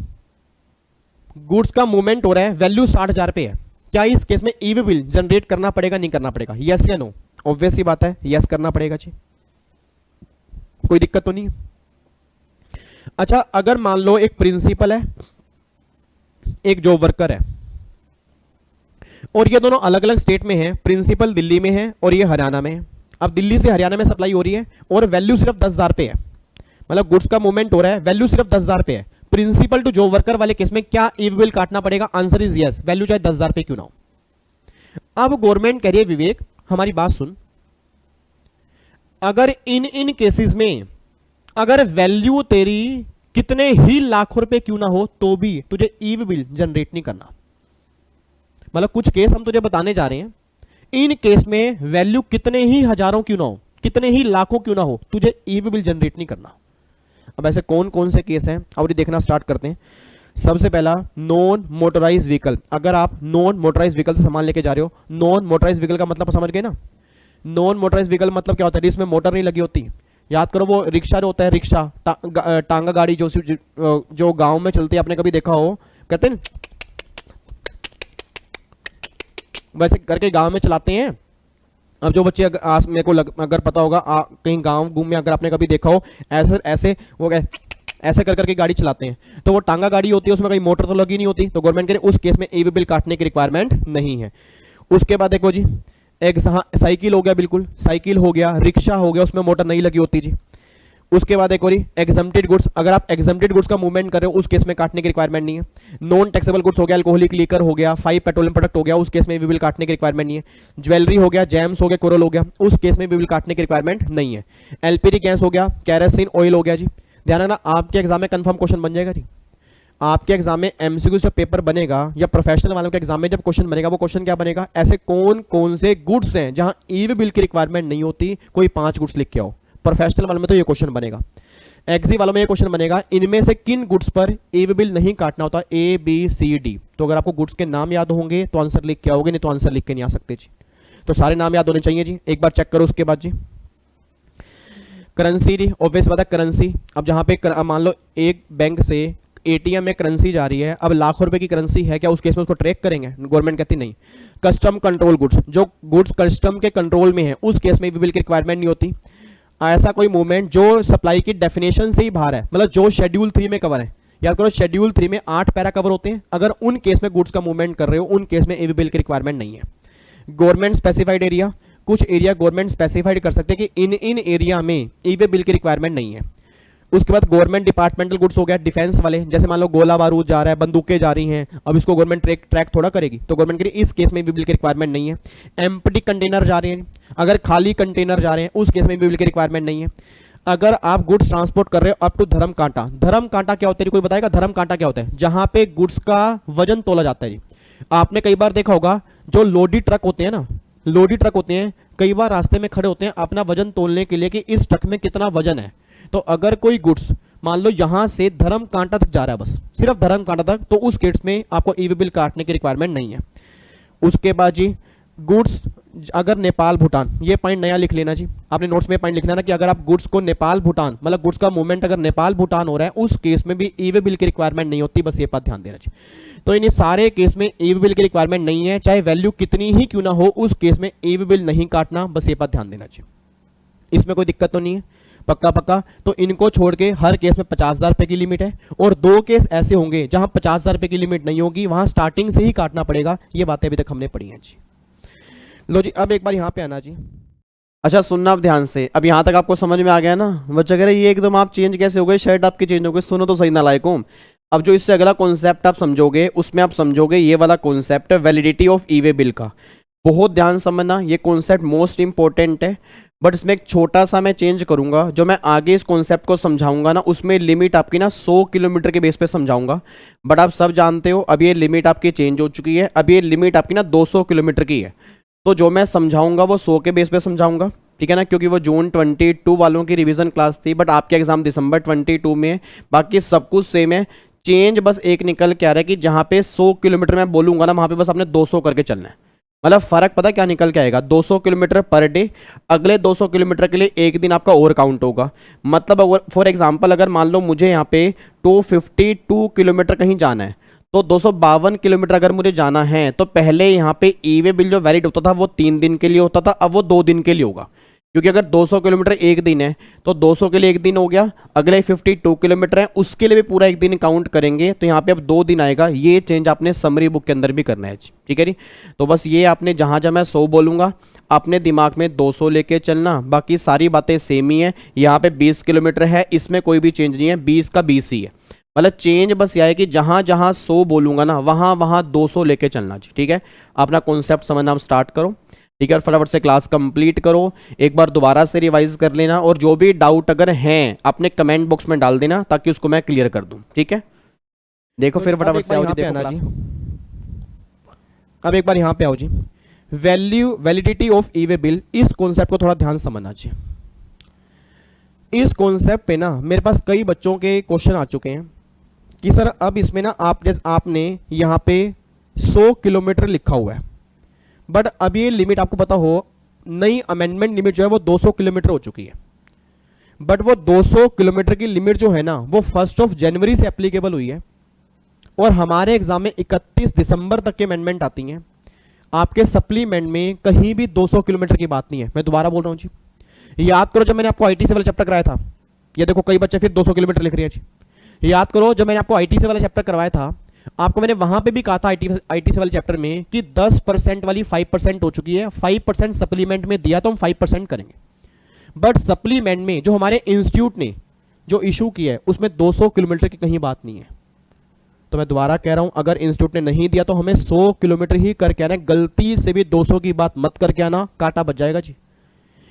गुड्स का मूवमेंट हो रहा है, वैल्यू 60,000 रुपए है, क्या इस केस में ई वे बिल जनरेट करना पड़ेगा नहीं करना पड़ेगा? यस या नो? ऑब्वियस सी बात है, यस करना पड़ेगा जी, कोई दिक्कत तो नहीं है। अच्छा, अगर मान लो एक प्रिंसिपल है, एक जॉब वर्कर है, और ये दोनों अलग अलग स्टेट में हैं। प्रिंसिपल दिल्ली में है और ये हरियाणा में है। अब दिल्ली से हरियाणा में सप्लाई हो रही है और वैल्यू सिर्फ 10,000 रुपए है, मतलब गुड्स का मूवमेंट हो रहा है, वैल्यू सिर्फ 10,000 रुपए है। प्रिंसिपल टू जॉब वर्कर वाले केस में क्या ई वे बिल काटना पड़ेगा? आंसर इज यस, वैल्यू चाहे 10,000 रुपए क्यों ना हो। अब गवर्नमेंट कह रही है विवेक हमारी बात सुन, अगर इन केसेस में अगर वैल्यू तेरी कितने ही लाखों रुपए क्यों ना हो तो भी तुझे ई वे बिल जनरेट नहीं करना। मतलब कुछ केस हम तुझे बताने जा रहे हैं, इन केस में वैल्यू कितने ही हजारों क्यों ना हो, कितने ही लाखों क्यों ना हो, तुझे ई वे बिल जनरेट नहीं करना। अब ऐसे कौन कौन से केस हैं और ये देखना स्टार्ट करते हैं। सबसे पहला नॉन मोटराइज व्हीकल। अगर आप नॉन मोटराइज व्हीकल से सामान लेके जा रहे हो, नॉन मोटराइज व्हीकल का मतलब समझ गए ना? नॉन मोटराइज व्हीकल मतलब क्या होता है? जिसमें मोटर नहीं लगी होती। याद करो वो रिक्शा जो होता है, रिक्शा टांगा गाड़ी जो गांव में चलती है, आपने कभी देखा हो, कहते हैं वैसे करके गांव में चलाते हैं। अब जो बच्चे मेरे को अगर पता होगा कहीं गांव घूम में अगर आपने कभी देखा हो, ऐसे ऐसे वो ऐसे कर करके गाड़ी चलाते हैं, तो वो टांगा गाड़ी होती है, उसमें कहीं मोटर तो लगी नहीं होती, तो गवर्नमेंट कह रही उस केस में ई वे बिल काटने की रिक्वायरमेंट नहीं है। उसके बाद देखो जी, एक साइकिल हो गया, बिल्कुल साइकिल हो गया, रिक्शा हो गया, उसमें मोटर नहीं लगी होती जी। उसके बाद एक और एग्जम्प्टेड गुड्स, अगर आप एग्जम्प्टेड गुड्स का मूवमेंट कर रहे हो उस केस में काटने की रिक्वायरमेंट नहीं है। नॉन टैक्सेबल गुड्स हो गया, अल्कोहलिक लीकर हो गया, 5 पेट्रोलियम प्रोडक्ट हो गया, उस केस में ई वे बिल काटने की रिक्वायरमेंट नहीं है। ज्वेलरी हो गया, जैम्स हो गया, कोरल हो गया, उस केस में ई वे बिल काटने की रिक्वायरमेंट नहीं है। एलपीजी गैस हो गया, कैरोसिन ऑयल हो गया जी। ध्यान रखना, आपके एग्जाम में कंफर्म क्वेश्चन बन जाएगा जी। आपके एग्जाम में एमसीक्यू से पेपर बनेगा या प्रोफेशनल वालों के एग्जाम में जब क्वेश्चन बनेगा, वो क्वेश्चन क्या बनेगा? ऐसे कौन कौन से गुड्स हैं जहां ई वे बिल की रिक्वायरमेंट नहीं होती, कोई 5 गुड्स लिख के आओ। प्रोफेशनल वालों में तो ये क्वेश्चन बनेगा, एक्जी वालों में ये क्वेश्चन बनेगा, इनमें से किन गुड्स पर ई वे बिल नहीं काटना होता? A B C D. तो अगर आपको गुड्स के नाम याद होंगे तो आंसर लिख के आओगे, नहीं तो आंसर लिख के नहीं आ सकते जी। तो सारे नाम याद होने चाहिए जी। एक बार चेक करो उसके बाद जी। करेंसी जी, ऑब्वियस बात है करेंसी। अब जहाँ पे मान लो एक बैंक से एटीएम में करेंसी जा रही है, अब लाखों रुपए की करेंसी है, क्या उस केस में उसको ट्रैक करेंगे? गवर्नमेंट कहती नहीं। कस्टम कंट्रोल गुड्स, जो गुड्स कस्टम के कंट्रोल में है, उस केस में बिल की रिक्वायरमेंट नहीं होती। ऐसा कोई मूवमेंट जो सप्लाई की डेफिनेशन से ही बाहर है, मतलब जो शेड्यूल 3 में कवर है, याद करो शेड्यूल 3 में 8 पैरा कवर होते हैं, अगर उन केस में गुड्स का मूवमेंट कर रहे हो, उन केस में ईवी बिल की रिक्वायरमेंट नहीं है। गवर्नमेंट स्पेसिफाइड एरिया, कुछ एरिया गवर्नमेंट स्पेसिफाइड कर सकते हैं कि इन एरिया में ईवी बिल की रिक्वायरमेंट नहीं है। उसके बाद गवर्नमेंट डिपार्टमेंटल गुड्स हो गया, डिफेंस वाले, जैसे मान लो गोला बारूद जा रहा है, बंदूकें जा रही हैं, अब इसको गवर्नमेंट ट्रैक थोड़ा करेगी, तो गवर्नमेंट के इस केस में भी बिल की रिक्वायरमेंट नहीं है। एम्प्टी कंटेनर जा रहे हैं, अगर खाली कंटेनर जा रहे हैं, उस केस में भी बिल की रिक्वायरमेंट नहीं है। अगर आप गुड्स ट्रांसपोर्ट कर रहे हो अप टू धर्म कांटा, धर्म कांटा क्या होता है? कोई बताएगा धर्म कांटा क्या होता है? जहां पे गुड्स का वजन तोला जाता है जी। आपने कई बार देखा होगा जो लोडी ट्रक होते हैं ना, लोडी ट्रक होते हैं, कई बार रास्ते में खड़े होते हैं अपना वजन तोलने के लिए कि इस ट्रक में कितना वजन है। तो अगर कोई गुड्स मान लो यहां से धर्म कांटा तक जा रहा है, बस सिर्फ धर्म कांटा तक, तो उस केस में आपको ईवी बिल काटने की रिक्वायरमेंट नहीं है। उसके बाद जी गुड्स अगर नेपाल भूटान, ये पॉइंट नया लिख लेना जी, आपने नोट्स में पॉइंट लिखना ना कि अगर आप गुड्स को नेपाल भूटान, मतलब गुड्स का मूवमेंट अगर नेपाल भूटान हो रहा है, उस केस में भी ईवी बिल की रिक्वायरमेंट नहीं होती, बस ये बात ध्यान देना जी। तो इन सारे केस में ईवी बिल की रिक्वायरमेंट नहीं है, चाहे वैल्यू कितनी ही क्यों ना हो, उस केस में ईवी बिल नहीं काटना, बस ये बात ध्यान देना जी। इसमें कोई दिक्कत तो नहीं है, पक्का। तो इनको छोड़ के हर केस में 50,000 रुपए की लिमिट है, और 2 केस ऐसे होंगे जहां 50,000 रुपए की लिमिट नहीं होगी, वहां स्टार्टिंग से ही काटना पड़ेगा। ये बातें अभी तक हमने पढ़ी हैं जी। लो जी, अब एक बार यहाँ पे आना जी। अच्छा सुनना अब ध्यान से, अब यहाँ तक आपको समझ में आ गया ना? बच्चा कह रहे ये एकदम आप चेंज कैसे हो गए, शर्ट आपकी चेंज हो गई, सुनो तो सही नालायक हूँ। अब जो इससे अगला कॉन्सेप्ट आप समझोगे, उसमें आप समझोगे ये वाला कॉन्सेप्ट है वैलिडिटी ऑफ ईवे बिल का। बहुत ध्यान समझना, ये कॉन्सेप्ट मोस्ट इंपॉर्टेंट है, बट इसमें एक छोटा सा मैं चेंज करूंगा। जो मैं आगे इस कॉन्सेप्ट को समझाऊंगा ना, उसमें लिमिट आपकी ना 100 किलोमीटर के बेस पे समझाऊंगा, बट आप सब जानते हो अब ये लिमिट आपकी चेंज हो चुकी है। अब ये लिमिट आपकी ना 200 किलोमीटर की है, तो जो मैं समझाऊंगा वो 100 के बेस पे समझाऊंगा, ठीक है ना? क्योंकि वो जून 22 वालों की रिवीजन क्लास थी, बट आपके एग्जाम दिसंबर 22 में है, बाकी सब कुछ सेम है। चेंज बस एक निकल के आ रहा है कि जहाँ पे 100 किलोमीटर मैं बोलूंगा ना, वहाँ पे बस आपने 200 करके चलना है। मतलब फर्क पता क्या निकल के आएगा? 200 किलोमीटर पर डे, अगले 200 किलोमीटर के लिए एक दिन आपका ओवर काउंट होगा। मतलब फॉर एग्जांपल अगर मान लो मुझे यहाँ पे 252 किलोमीटर कहीं जाना है, तो 252 किलोमीटर अगर मुझे जाना है, तो पहले यहाँ पे ईवे बिल जो वैलिड होता था वो 3 दिन के लिए होता था, अब वो 2 दिन के लिए होगा। क्योंकि अगर 200 किलोमीटर एक दिन है, तो 200 के लिए एक दिन हो गया, अगले 52 किलोमीटर है उसके लिए भी पूरा एक दिन काउंट करेंगे, तो यहाँ पे अब 2 दिन आएगा। ये चेंज आपने समरी बुक के अंदर भी करना है, ठीक है जी? तो बस ये आपने जहाँ जहाँ मैं 100 बोलूँगा अपने दिमाग में 200 लेके चलना, बाकी सारी बातें सेम ही है। यहाँ पे 20 किलोमीटर है, इसमें कोई भी चेंज नहीं है, 20 का 20 ही है। मतलब चेंज बस यह है कि जहाँ जहाँ 100 बोलूँगा ना, वहाँ वहाँ 200 लेके चलना जी, ठीक है? अपना कॉन्सेप्ट समझना आप स्टार्ट करो, ठीक है? और फटाफट से क्लास कंप्लीट करो, एक बार दोबारा से रिवाइज कर लेना, और जो भी डाउट अगर हैं अपने कमेंट बॉक्स में डाल देना, ताकि उसको मैं क्लियर कर दूं, ठीक है? देखो फिर फटाफट से आओ जी, देखो क्लास को। अब एक बार यहाँ पे आओ जी, वैलिडिटी ऑफ ईवे बिल, इस कॉन्सेप्ट को थोड़ा ध्यान समझना चाहिए। इस कॉन्सेप्ट पे ना मेरे पास कई बच्चों के क्वेश्चन आ चुके हैं कि सर अब इसमें ना आपने यहाँ पे 100 किलोमीटर लिखा हुआ है, बट अब ये लिमिट आपको पता हो, नई अमेंडमेंट लिमिट जो है वो 200 किलोमीटर हो चुकी है, बट वो 200 किलोमीटर की लिमिट जो है ना, वो 1 जनवरी से एप्लीकेबल हुई है, और हमारे एग्जाम में 31 दिसंबर तक के अमेंडमेंट आती हैं। आपके सप्लीमेंट में कहीं भी 200 किलोमीटर की बात नहीं है। मैं दोबारा बोल रहा हूँ जी, याद करो जब मैंने आपको आईटी से वाला चैप्टर कराया था, ये देखो कई बच्चे फिर 200 किलोमीटर लिख रहे हैं जी। याद करो जब मैंने आपको आईटी से वाला चैप्टर करवाया था, आपको मैंने वहां पे भी कहा था आईटी से वाले चैप्टर में कि 10% वाली 5% हो चुकी है, 5% सप्लीमेंट में दिया तो हम 5% करेंगे, बट सप्लीमेंट में जो हमारे इंस्टीट्यूट ने जो इशू किया है उसमें 200 किलोमीटर की कहीं बात नहीं है। तो मैं दोबारा कह रहा हूं, अगर इंस्टीट्यूट ने नहीं दिया तो हमें 100 किलोमीटर ही करके आना, गलती से भी 200 की बात मत करके आना, काटा बच जाएगा जी।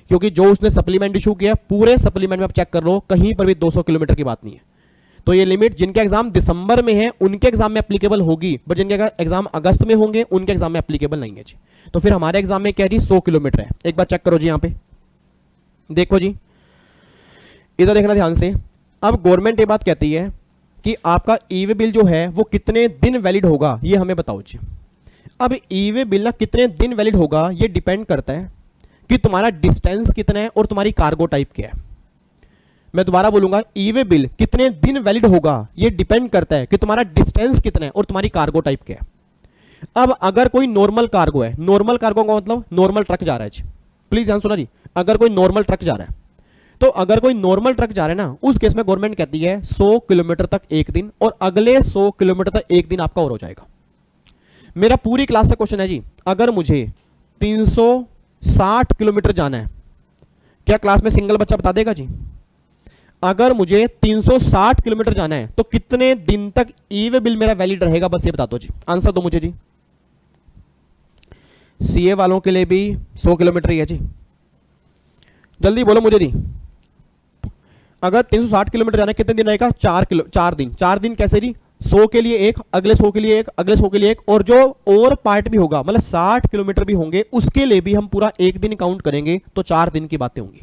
क्योंकि जो उसने सप्लीमेंट इशू किया, पूरे सप्लीमेंट में आप चेक कर लो, कहीं पर भी 200 किलोमीटर की बात नहीं है। तो ये लिमिट जिनके एग्जाम दिसंबर में है उनके एग्जाम में एप्लीकेबल होगी, बट जिनके एग्जाम अगस्त में होंगे उनके एग्जाम में एप्लीकेबल नहीं है जी। तो फिर हमारे एग्जाम में क्या जी 100 किलोमीटर है। एक बार चेक करो जी, यहां पे देखो जी, इधर देखना ध्यान से। अब गवर्नमेंट ये बात कहती है कि आपका ईवे बिल जो है वो कितने दिन वैलिड होगा, ये हमें बताओ जी। अब ईवे बिल ना कितने दिन वैलिड होगा, ये डिपेंड करता है कि तुम्हारा डिस्टेंस कितना है और तुम्हारी कार्गो टाइप क्या है। मैं दोबारा बोलूंगा, ई वे बिल कितने दिन वैलिड होगा ये डिपेंड करता है कि तुम्हारा डिस्टेंस कितना है और तुम्हारी कार्गो टाइप क्या है। अब अगर कोई नॉर्मल कार्गो है, नॉर्मल कार्गो का मतलब नॉर्मल ट्रक जा रहा है जी, प्लीज ध्यान सुना जी, अगर कोई नॉर्मल ट्रक जा रहा है, तो अगर कोई नॉर्मल ट्रक जा रहा है ना, उस केस में गवर्नमेंट कहती है 100 किलोमीटर तक एक दिन, और अगले 100 किलोमीटर तक एक दिन आपका और हो जाएगा। मेरा पूरी क्लास का क्वेश्चन है जी, अगर मुझे 360 किलोमीटर जाना है, क्या क्लास में सिंगल बच्चा बता देगा जी? अगर मुझे 360 किलोमीटर जाना है तो कितने दिन तक ई वे बिल मेरा वैलिड रहेगा, बस ये बता दो जी, आंसर दो मुझे जी। सीए वालों के लिए भी 100 किलोमीटर ही है जी, जल्दी बोलो मुझे जी। अगर 360 किलोमीटर जाना है कितने दिन रहेगा? 4 दिन। 4 दिन कैसे जी? 100 के लिए एक, अगले 100 के लिए एक, अगले 100 के लिए एक, और जो और पार्ट भी होगा मतलब 60 किलोमीटर भी होंगे उसके लिए भी हम पूरा एक दिन काउंट करेंगे, तो 4 दिन की बातें होंगी।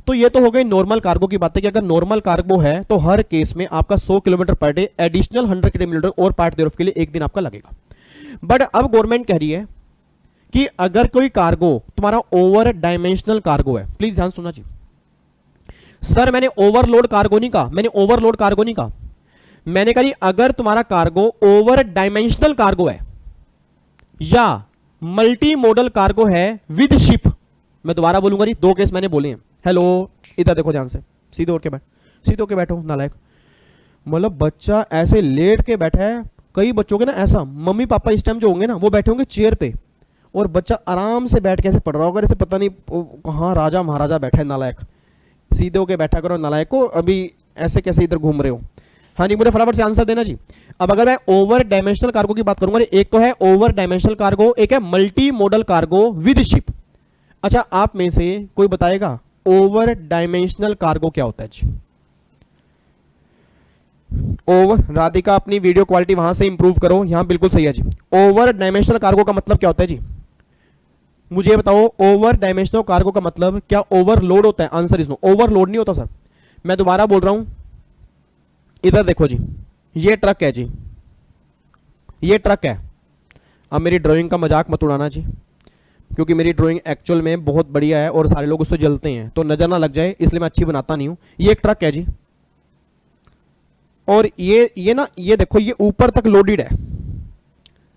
तो ये तो हो गई नॉर्मल कार्गो की बातें कि अगर नॉर्मल कार्गो है तो हर केस में आपका 100 kilometre per day, additional 100 kilometre और पार्ट देयर ऑफ के लिए एक दिन आपका लगेगा। बट अब गवर्नमेंट कह रही है कि अगर कोई कार्गो तुम्हारा ओवर डायमेंशनल कार्गो है, प्लीज ध्यान सुनना जी। सर मैंने ओवरलोड कार्गो नहीं कहा, मैंने ओवरलोड कार्गो नहीं कहा, मैंने कहा अगर तुम्हारा कार्गो ओवर डायमेंशनल कार्गो है या मल्टी मॉडल कार्गो है विद शिप, मैं दोबारा बोलूंगा जी, 2 केस मैंने बोले हैं। हेलो इधर देखो ध्यान से, सीधे होके बैठ, सीधे होके बैठो नालायक। मतलब बच्चा ऐसे लेट के बैठा है, कई बच्चों के ना ऐसा, मम्मी पापा इस टाइम जो होंगे ना वो बैठे होंगे चेयर पे और बच्चा आराम से बैठ के ऐसे पढ़ रहा होगा, ऐसे पता नहीं कहाँ राजा महाराजा बैठा है नालायक। सीधे होके बैठा करो नालायक को, अभी ऐसे कैसे इधर घूम रहे हो। हाँ जी, मुझे फटाफट से आंसर देना जी। अब अगर मैं ओवर डायमेंशनल कार्गो की बात करूंगा, एक तो है ओवर डायमेंशनल कार्गो, एक है multi modal cargo with ship. अच्छा आप में से कोई बताएगा ओवर डायमेंशनल कार्गो क्या होता है जी? ओवर, राधिका अपनी वीडियो क्वालिटी वहां से इंप्रूव करो, यहां बिल्कुल सही है जी। ओवर डायमेंशनल कार्गो का मतलब क्या होता है जी? मुझे बताओ, ओवर डायमेंशनल कार्गो का मतलब क्या ओवरलोड होता है? आंसर इज नो, ओवरलोड नहीं होता सर। मैं दोबारा बोल रहा हूं, इधर देखो जी, ये ट्रक है जी, ये ट्रक है। अब मेरी ड्राइंग का मजाक मत उड़ाना जी, क्योंकि मेरी ड्राइंग एक्चुअल में बहुत बढ़िया है और सारे लोग उससे जलते हैं, तो नजर ना लग जाए इसलिए मैं अच्छी बनाता नहीं हूं। ये एक ट्रक है जी, और ये ना, ये देखो ये ऊपर तक लोडेड है,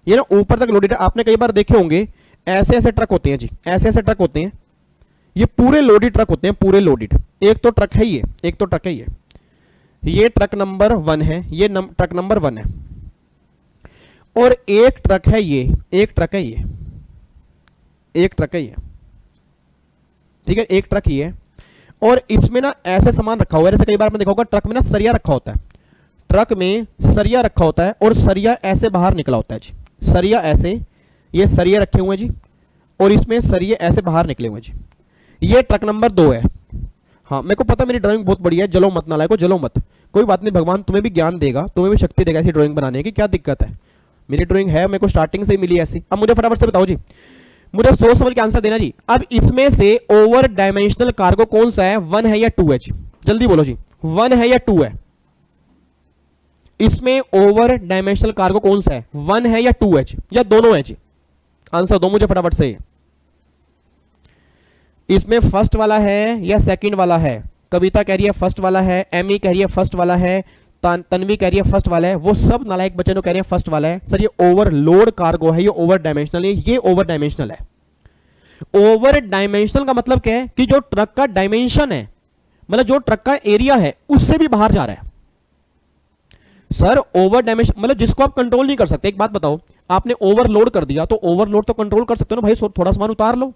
ये ना ऊपर तक लोडेड है। आपने कई बार देखे होंगे ऐसे ऐसे ट्रक होते हैं जी, ऐसे ऐसे ट्रक होते हैं, ये पूरे लोडेड ट्रक होते हैं, पूरे लोडेड। एक तो ट्रक है ये, एक तो ट्रक है ये ट्रक नंबर 1 है, ये ट्रक नंबर 1 है, और एक ट्रक है ये, एक ट्रक है ये, एक ट्रक है ये, ठीक है, एक ट्रक ही है। और इसमें ना ऐसे सामान रखा हुआ है, जैसे कई बार आपने देखा होगा ट्रक में ना सरिया रखा होता है, ट्रक में सरिया रखा होता है और सरिया ऐसे बाहर निकला होता है जी, सरिया ऐसे, ये सरिया रखे हुए हैं जी, और इसमें सरिये ऐसे बाहर निकले हुए हैं जी। ये ट्रक नंबर 2 है। हाँ मेरे को पता मेरी ड्राइंग बहुत बढ़िया है, जलो मत नालायक को, जलो मत, कोई बात नहीं, भगवान तुम्हें भी ज्ञान देगा, तुम्हें भी शक्ति देगा ऐसी ड्राइंग बनाने की, क्या दिक्कत है? मेरी ड्राइंग है, मेरे को स्टार्टिंग से ही मिली ऐसी। अब मुझे फटाफट से बताओ जी, मुझे सोच समझ के आंसर देना जी। अब इसमें से ओवर डायमेंशनल कार्गो कौन सा है, 1 है या 2 है जी? जल्दी बोलो जी, 1 है या 2 है? इसमें ओवर डायमेंशनल कार्गो कौन सा है, 1 है या 2 है जी, या दोनों है जी? आंसर दो मुझे फटाफट से। इसमें फर्स्ट वाला है या सेकंड वाला है? कविता कह रही है फर्स्ट वाला है, एमी कह रही है फर्स्ट वाला है, तन्वी कह रही है फर्स्ट वाला है, वो सब नालायक बच्चे कह रहे हैं फर्स्ट वाला है। सर ये ओवरलोड कार्गो है, ये ओवर डायमेंशनल है, ये ओवर डायमेंशनल है। ओवर डायमेंशनल का मतलब क्या है कि जो ट्रक का डायमेंशन है, मतलब जो ट्रक का एरिया है उससे भी बाहर जा रहा है। सर ओवर डायमेंशन मतलब जिसको आप कंट्रोल नहीं कर सकते। एक बात बताओ, आपने ओवरलोड कर दिया तो ओवरलोड तो कंट्रोल कर सकते हो ना भाई, थोड़ा सामान उतार लो,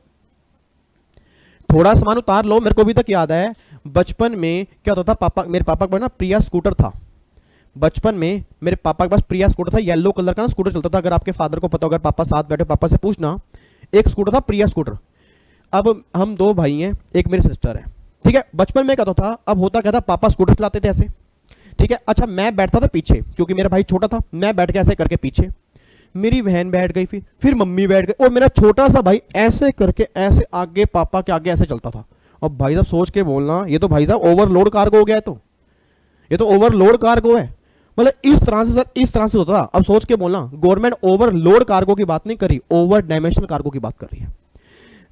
थोड़ा सामान उतार लो। मेरे को अभी तक याद है बचपन में क्या होता था, पापा, मेरे पापा के पास ना प्रिया स्कूटर था, बचपन में मेरे पापा के पास प्रिया स्कूटर था, येलो कलर का ना स्कूटर चलता था। अगर आपके फादर को पता हो, अगर पापा साथ बैठे पापा से पूछना, एक स्कूटर था प्रिया स्कूटर। अब हम 2 भाई हैं, एक मेरी सिस्टर है, ठीक है। बचपन में क्या होता था, अब होता क्या था, पापा स्कूटर चलाते थे ऐसे, ठीक है। अच्छा मैं बैठता था पीछे, क्योंकि मेरा भाई छोटा था, मैं बैठ के ऐसे करके पीछे, मेरी बहन बैठ गई, फिर मम्मी बैठ गई, और मेरा छोटा सा भाई ऐसे करके ऐसे आगे पापा के आगे ऐसे चलता था। अब भाई साहब सोच के बोलना, ये तो भाई साहब ओवरलोड कार्गो हो गया है, तो ये तो ओवरलोड कार्गो है। मतलब इस तरह से सर, इस तरह से होता था। अब सोच के बोलना, गवर्नमेंट ओवरलोड कार्गो की बात नहीं कर रही, ओवर डायमेंशनल कार्गो की बात कर रही है।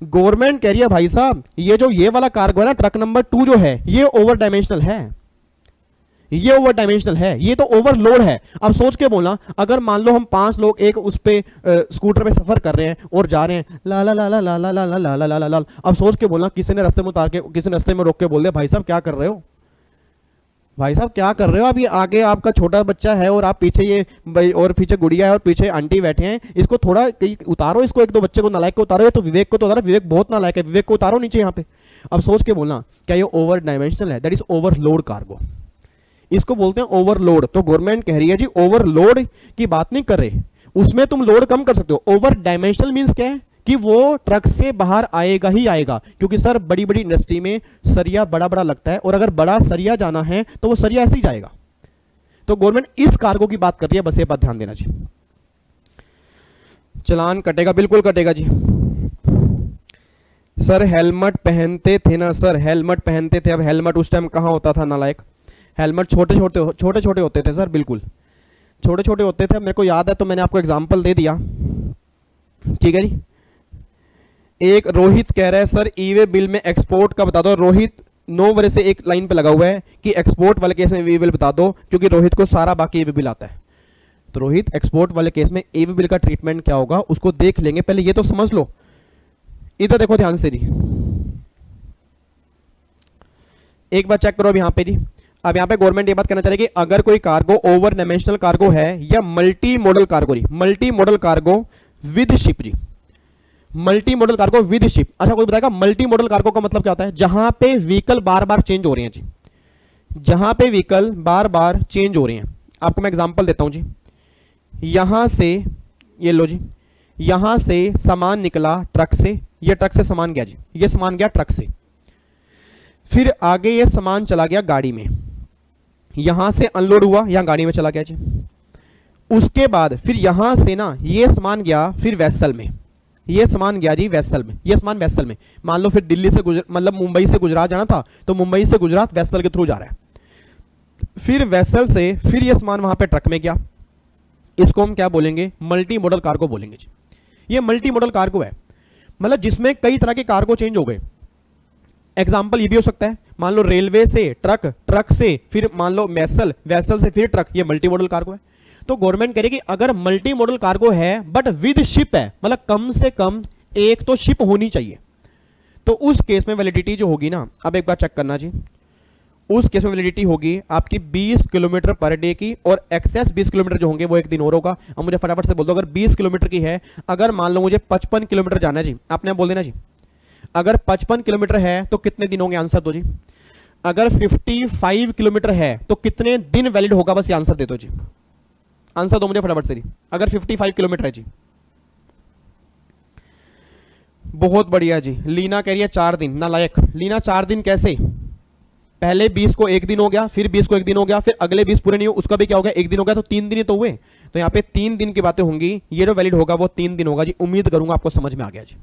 गवर्नमेंट कह रही है भाई साहब ये जो ये वाला कार्गो है ना, ट्रक नंबर 2 जो है, ये ओवर डायमेंशनल है, ये ओवर डायमेंशनल है, ये तो ओवरलोड है। अब सोच के बोलना, अगर मान लो हम 5 लोग एक उस पे स्कूटर पे सफर कर रहे हैं और जा रहे हैं ला ला ला ला ला ला ला ला ला ला ला ला ला, अब सोच के बोलना किसी ने रास्ते में उतार के, किसी ने रास्ते में रोक के बोल दिया भाई साहब क्या कर रहे हो, भाई साहब क्या कर रहे हो, अभी आगे आपका छोटा बच्चा है और आप पीछे ये और पीछे गुड़िया है और पीछे आंटी बैठे हैं, इसको थोड़ा उतारो, इसको एक दो बच्चे को नालायक को उतारो, ये तो विवेक को तो उतारो, विवेक बहुत नालायक है, विवेक को उतारो नीचे यहाँ पे। अब सोच के बोलना क्या ये ओवर डायमेंशनल है, दैट इज ओवरलोड कार्गो, इसको बोलते हैं ओवरलोड। तो गवर्नमेंट कह रही है जी ओवरलोड की बात नहीं कर रहे, उसमें तुम लोड कम कर सकते हो। ओवर डायमेंशनल मींस क्या है कि वो ट्रक से बाहर आएगा ही आएगा, क्योंकि सर बड़ी बड़ी इंडस्ट्री में सरिया बड़ा बड़ा लगता है और अगर बड़ा सरिया जाना है तो वो सरिया ऐसे ही जाएगा। तो गवर्नमेंट इस कार्गो की बात कर रही है, बस ये बात ध्यान देना जी। चलान कटेगा, बिल्कुल कटेगा जी। सर हेलमेट पहनते थे ना सर, हेलमेट पहनते थे, अब हेलमेट उस टाइम कहां होता था नालायक, हेलमेट छोटे छोटे होते थे सर, बिल्कुल छोटे छोटे होते थे, मेरे को याद है तो मैंने आपको एग्जांपल दे दिया, ठीक है जी। एक रोहित कह रहा है सर ई वे बिल में एक्सपोर्ट का बता दो, रोहित 9 बजे से एक लाइन पे लगा हुआ है कि एक्सपोर्ट वाले केस में ई वे बिल बता दो, क्योंकि रोहित को सारा बाकी ई वे बिल आता है। तो रोहित एक्सपोर्ट वाले केस में ई वे बिल का ट्रीटमेंट क्या होगा उसको देख लेंगे, पहले ये तो समझ लो। इधर देखो ध्यान से जी, एक बार चेक करो अब यहाँ पे जी। अब यहाँ पे गवर्नमेंट ये बात कहना चाह रही है कि अगर कोई कार्गो ओवर डायमेंशनल कार्गो है या multi modal cargo, multi modal cargo with ship जी, multi modal cargo with ship. अच्छा कोई बताएगा मल्टी मॉडल कार्गो का मतलब क्या होता है? जहां पे व्हीकल बार बार चेंज हो रहे हैं जी, जहां पे व्हीकल बार बार चेंज हो रहे हैं। आपको मैं एग्जांपल देता हूं जी, यहां से ये लो जी, यहां से सामान निकला ट्रक से, ये ट्रक से सामान गया जी, ये सामान गया ट्रक से, फिर आगे ये सामान चला गया गाड़ी में, यहां से अनलोड हुआ, यहां गाड़ी में चला गया जी, उसके बाद फिर यहां से ना ये सामान गया फिर वेसल में, ये सामान गया जी वेसल में, ये सामान वेसल में, मान लो फिर दिल्ली से मतलब मुंबई से गुजरात जाना था तो मुंबई से गुजरात वेसल के थ्रू जा रहा है, फिर वेसल से फिर ये सामान वहां पे ट्रक में गया, इसको हम क्या बोलेंगे? मल्टी मॉडल कार्गो बोलेंगे जी। ये मल्टी मॉडल कार्गो है, मतलब जिसमें कई तरह के कार्गो चेंज हो गए। एग्जाम्पल ये भी हो सकता है, मान लो रेलवे से ट्रक, ट्रक से फिर मान लो वेसल, वेसल से फिर ट्रक, ये मल्टी मॉडल कार्गो है। तो गवर्नमेंट कह रही है कि अगर मल्टी मॉडल कार्गो है बट विद शिप है, मतलब कम से कम एक तो शिप होनी चाहिए, तो उस केस में वैलिडिटी जो होगी ना, अब एक बार चेक करना जी, उस केस में वैलिडिटी होगी आपकी 20 किलोमीटर पर डे की, और एक्सेस 20 किलोमीटर जो होंगे वो एक दिन और होगा। अब मुझे फटाफट से बोल दो, अगर 20 किलोमीटर की है, अगर मान लो मुझे 55 किलोमीटर जाना है जी, आपने बोल देना जी, अगर 55 किलोमीटर है तो कितने दिन होंगे? आंसर दो जी। अगर 55 किलोमीटर है तो कितने दिन वैलिड होगा? बस ये आंसर दे दो जी, आंसर दो मुझे फटाफट से जी। अगर 55 किलोमीटर है जी, बहुत बढ़िया जी। लीना कह रही है 4 दिन, नालायक लीना, 4 दिन कैसे? पहले 20 को एक दिन हो गया, फिर 20 को एक दिन हो गया, फिर अगले 20 पूरे नहीं हो, उसका भी क्या हो गया? एक दिन हो गया, तो 3 दिन ही तो हुए। तो यहाँ पे 3 दिन की बातें होंगी, ये जो वैलिड होगा वो 3 दिन होगा जी। उम्मीद करूंगा आपको समझ में आ गया जी,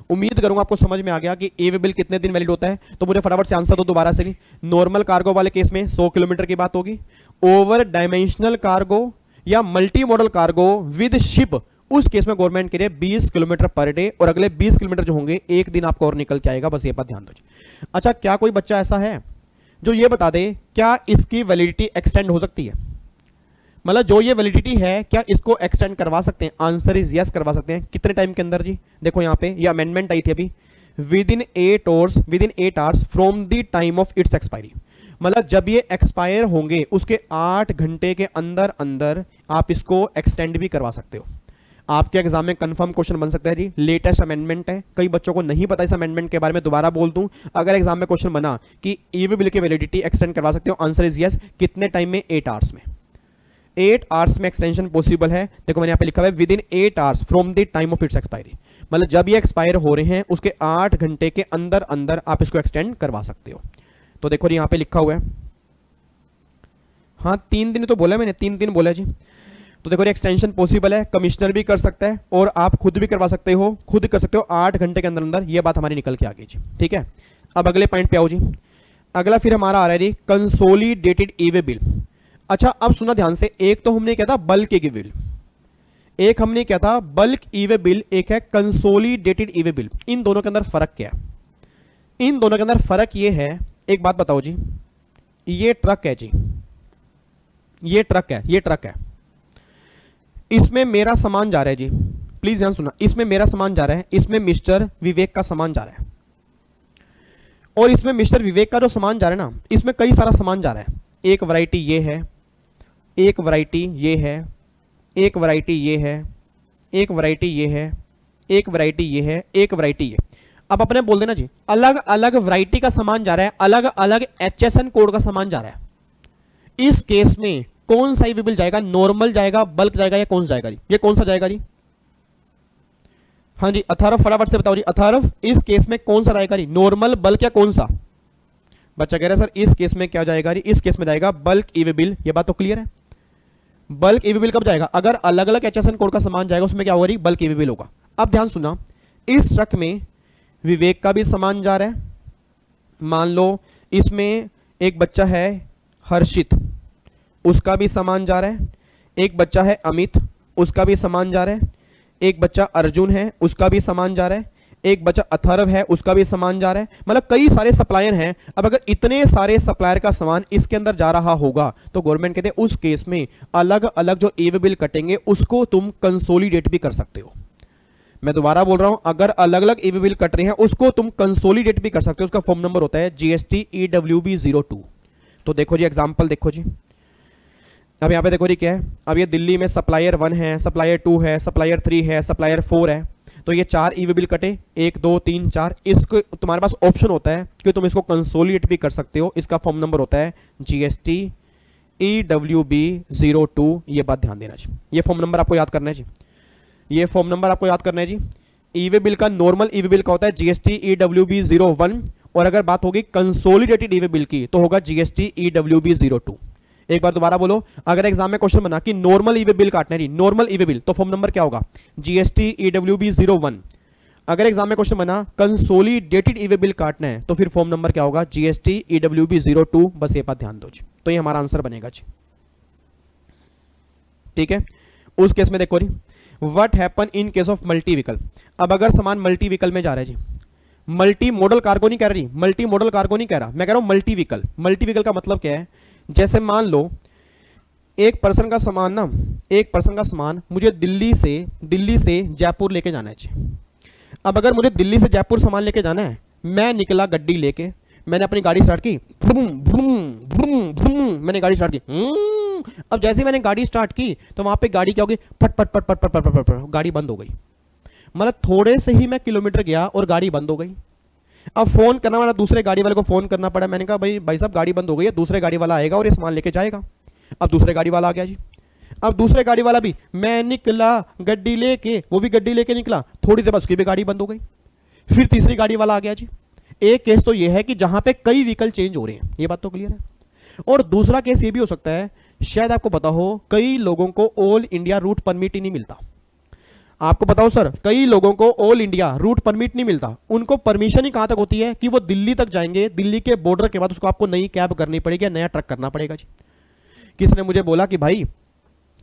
उम्मीद करूंगा आपको समझ में आ गया कि ए वे बिल कितने दिन वैलिड होता है। तो मुझे फटाफट से आंसर दो दोबारा से। नहीं, नॉर्मल कार्गो वाले केस में 100 किलोमीटर की बात होगी, ओवर डायमेंशनल कार्गो या multi modal cargo with ship, उस केस में गवर्नमेंट के लिए 20 किलोमीटर पर डे, और अगले 20 किलोमीटर जो होंगे एक दिन आपको और निकल के आएगा, बस ये बात ध्यान दो जी। अच्छा, क्या कोई बच्चा ऐसा है जो ये बता दे क्या इसकी वैलिडिटी एक्सटेंड हो सकती है? मतलब जो ये वैलिडिटी है क्या इसको एक्सटेंड करवा सकते हैं? आंसर इज यस, करवा सकते हैं। कितने टाइम के अंदर जी? देखो यहाँ पे ये अमेंडमेंट आई थी अभी, with in 8 hours from the time of its expiry, मतलब जब ये एक्सपायर होंगे उसके 8 घंटे के अंदर अंदर आप इसको एक्सटेंड भी करवा सकते हो। आपके एग्जाम में कंफर्म क्वेश्चन बन सकता है जी, लेटेस्ट अमेंडमेंट है, कई बच्चों को नहीं पता इस अमेंडमेंट के बारे में, दोबारा बोल दूं, अगर एग्जाम में क्वेश्चन बना कि ई वे बिल की वैलिडिटी एक्सटेंड करवा सकते हो, आंसर इज यस। कितने टाइम में? 8 आवर्स में। 8 आवर्स में एक्सटेंशन पॉसिबल है। देखो मैंने यहाँ पे लिखा हुआ है with in 8 hours from the time of its expiry, मतलब जब ये एक्सपायर हो रहे हैं उसके 8 घंटे के अंदर अंदर आप इसको एक्सटेंड करवा सकते हो। तो देखो यहाँ पे लिखा हुआ है, हाँ 3 दिन तो बोला मैंने, 3 दिन बोला जी। तो देखो एक्सटेंशन पॉसिबल है, कमिश्नर भी कर सकता है और आप खुद भी करवा सकते हो, खुद कर सकते हो 8 घंटे के अंदर अंदर। ये बात हमारी निकल के आ गई जी, ठीक है। अब अगले पॉइंट पे आओ जी। अगला फिर हमारा आ रहा है जी कंसोलिडेटेड ई वे बिल। अच्छा अब सुना ध्यान से, एक तो हमने क्या था बल्क ई वे बिल, एक हमने क्या था बल्क ई वे बिल, एक है कंसोलिडेटेड ई वे बिल। इन दोनों के अंदर फर्क क्या है? इन दोनों के अंदर फर्क ये है, एक बात बताओ जी, ये ट्रक है जी, ये ट्रक है, ये ट्रक है, इसमें मेरा सामान जा रहा है जी, प्लीज ध्यान सुनना, इसमें मेरा सामान जा रहा है, इसमें मिस्टर विवेक का सामान जा रहा है, और इसमें मिस्टर विवेक का जो सामान जा रहा है ना, इसमें कई सारा सामान जा रहा है। एक वैरायटी ये है, एक वैरायटी ये है, एक वैरायटी ये है, एक वैरायटी ये है, एक वैरायटी ये है, एक वैरायटी ये। अब अपने बोल देना जी, अलग अलग वैरायटी का सामान जा रहा है, अलग अलग HSN कोड का सामान जा रहा है। इस केस में कौन सा ई-वे बिल जाएगा? नॉर्मल जाएगा, बल्क जाएगा, या कौन सा जाएगा जी? ये कौन सा जाएगा जी? हाँ जी अथर्व, फटाफट से बताओ जी अथर्व, इस केस में कौन सा जाएगा जी? नॉर्मल, बल्क या कौन सा? बच्चा कह रहा है सर इस केस में क्या जाएगा जी? इस केस में जाएगा बल्क ई-वे बिल। ये बात तो क्लियर है। बल्क ई-वे बिल कब जाएगा? अगर अलग अलग HSN कोड का सामान जाएगा उसमें क्या होगा जी? बल्क ई-वे बिल होगा। अब ध्यान सुना, इस ट्रक में विवेक का भी सामान जा रहा है, मान लो इसमें एक बच्चा है हर्षित, उसका भी सामान जा रहा है, एक बच्चा है अमित, उसका भी सामान जा रहा है, एक बच्चा अर्जुन है, उसका भी सामान जा रहा है, एक बच्चा अथर्व है, उसका भी सामान जा रहा है, मतलब कई सारे सप्लायर हैं। अब अगर इतने सारे सप्लायर का सामान इसके अंदर जा रहा होगा तो गवर्नमेंट कहते हैं उस केस में अलग अलग जो ई-वे बिल कटेंगे उसको तुम कंसोलिडेट भी कर सकते हो। मैं दोबारा बोल रहा हूं, अगर अलग अलग ई-वे बिल कट रहे हैं उसको तुम कंसोलिडेट भी कर सकते हो। उसका फॉर्म नंबर होता है GST EWB 02। तो देखो जी एग्जांपल देखो जी, अब यहाँ पे देखो जी क्या है, अब ये दिल्ली में सप्लायर 1 है, सप्लायर 2 है, सप्लायर 3 है, सप्लायर 4 है, तो ये 4 ई-वे बिल कटे, 1 2 3 4। इसको तुम्हारे पास ऑप्शन होता है कि तुम इसको कंसोलिडेट भी कर सकते हो। इसका फॉर्म नंबर होता है GST EWB 02। ये बात ध्यान देना जी, ये फॉर्म नंबर आपको याद करना है जी, ये फॉर्म नंबर आपको याद करना है जी। ई-वे बिल का नॉर्मल ई-वे बिल का होता है GST EWB 01, और अगर बात होगी कंसोलिडेटेड ई-वे बिल की तो होगा GST EWB 02। एक बार दोबारा बोलो, अगर एग्जाम में क्वेश्चन बना कि नॉर्मल ई-वे बिल काटना है, नॉर्मल ई-वे बिल, तो फॉर्म नंबर क्या होगा? GST EWB 01। अगर एग्जाम में क्वेश्चन बना कंसोलिडेटेड ई-वे बिल काटना है तो फिर फॉर्म नंबर क्या होगा? GST EWB 02। बस ये बात ध्यान दो जी, तो ये हमारा आंसर बनेगा जी। ठीक है, उस केस में देखो जी, what happen in case of multi vehicle. अब अगर सामान मल्टी व्हीकल में जा रहा है जी, मल्टी मॉडल कार्गो नहीं कह रही, मल्टी मॉडल कार्गो नहीं कह रहा, मैं कह रहा हूं मल्टी व्हीकल। मल्टी व्हीकल का मतलब क्या है? जैसे मान लो एक पर्सन का सामान ना, एक पर्सन का सामान मुझे दिल्ली से जयपुर लेके जाना है जी। अब अगर मुझे दिल्ली से जयपुर सामान लेके जाना है, मैं निकला गड्डी लेके, मैंने अपनी गाड़ी स्टार्ट की, भ्रूम भ्रूम भ्रूम भ्रूम, मैंने गाड़ी स्टार्ट की। अब जैसे ही मैंने गाड़ी स्टार्ट की तो वहां पे गाड़ी क्या होगी? फट फट फट फट फट फट फट फट, गाड़ी बंद हो गई। मतलब थोड़े से ही मैं किलोमीटर गया और गाड़ी बंद हो गई। अब फोन करना वाला, दूसरे गाड़ी वाले को फोन करना पड़ा। मैंने कहा भाई साहब गाड़ी बंद हो गई है, दूसरे गाड़ी वाला आएगा और ये सामान लेके जाएगा। अब दूसरे गाड़ी वाला आ गया जी। अब दूसरे गाड़ी वाला भी, मैं निकला गड्डी लेके, वो भी गड्डी लेके निकला, थोड़ी देर बाद उसकी भी गाड़ी बंद हो गई। फिर तीसरी गाड़ी वाला आ गया जी। एक केस तो ये है कि जहां पे कई व्हीकल चेंज हो रहे हैं, ये बात तो क्लियर है। और दूसरा केस ये भी हो सकता है, शायद आपको पता हो, कई लोगों को ऑल इंडिया रूट परमिट ही नहीं मिलता। आपको बताओ सर, कई लोगों को ऑल इंडिया रूट परमिट नहीं मिलता। उनको परमिशन ही कहां तक होती है कि वो दिल्ली तक जाएंगे, दिल्ली के बॉर्डर के बाद उसको आपको नई कैब करनी पड़ेगी, नया ट्रक करना पड़ेगा जी। किसी ने मुझे बोला कि भाई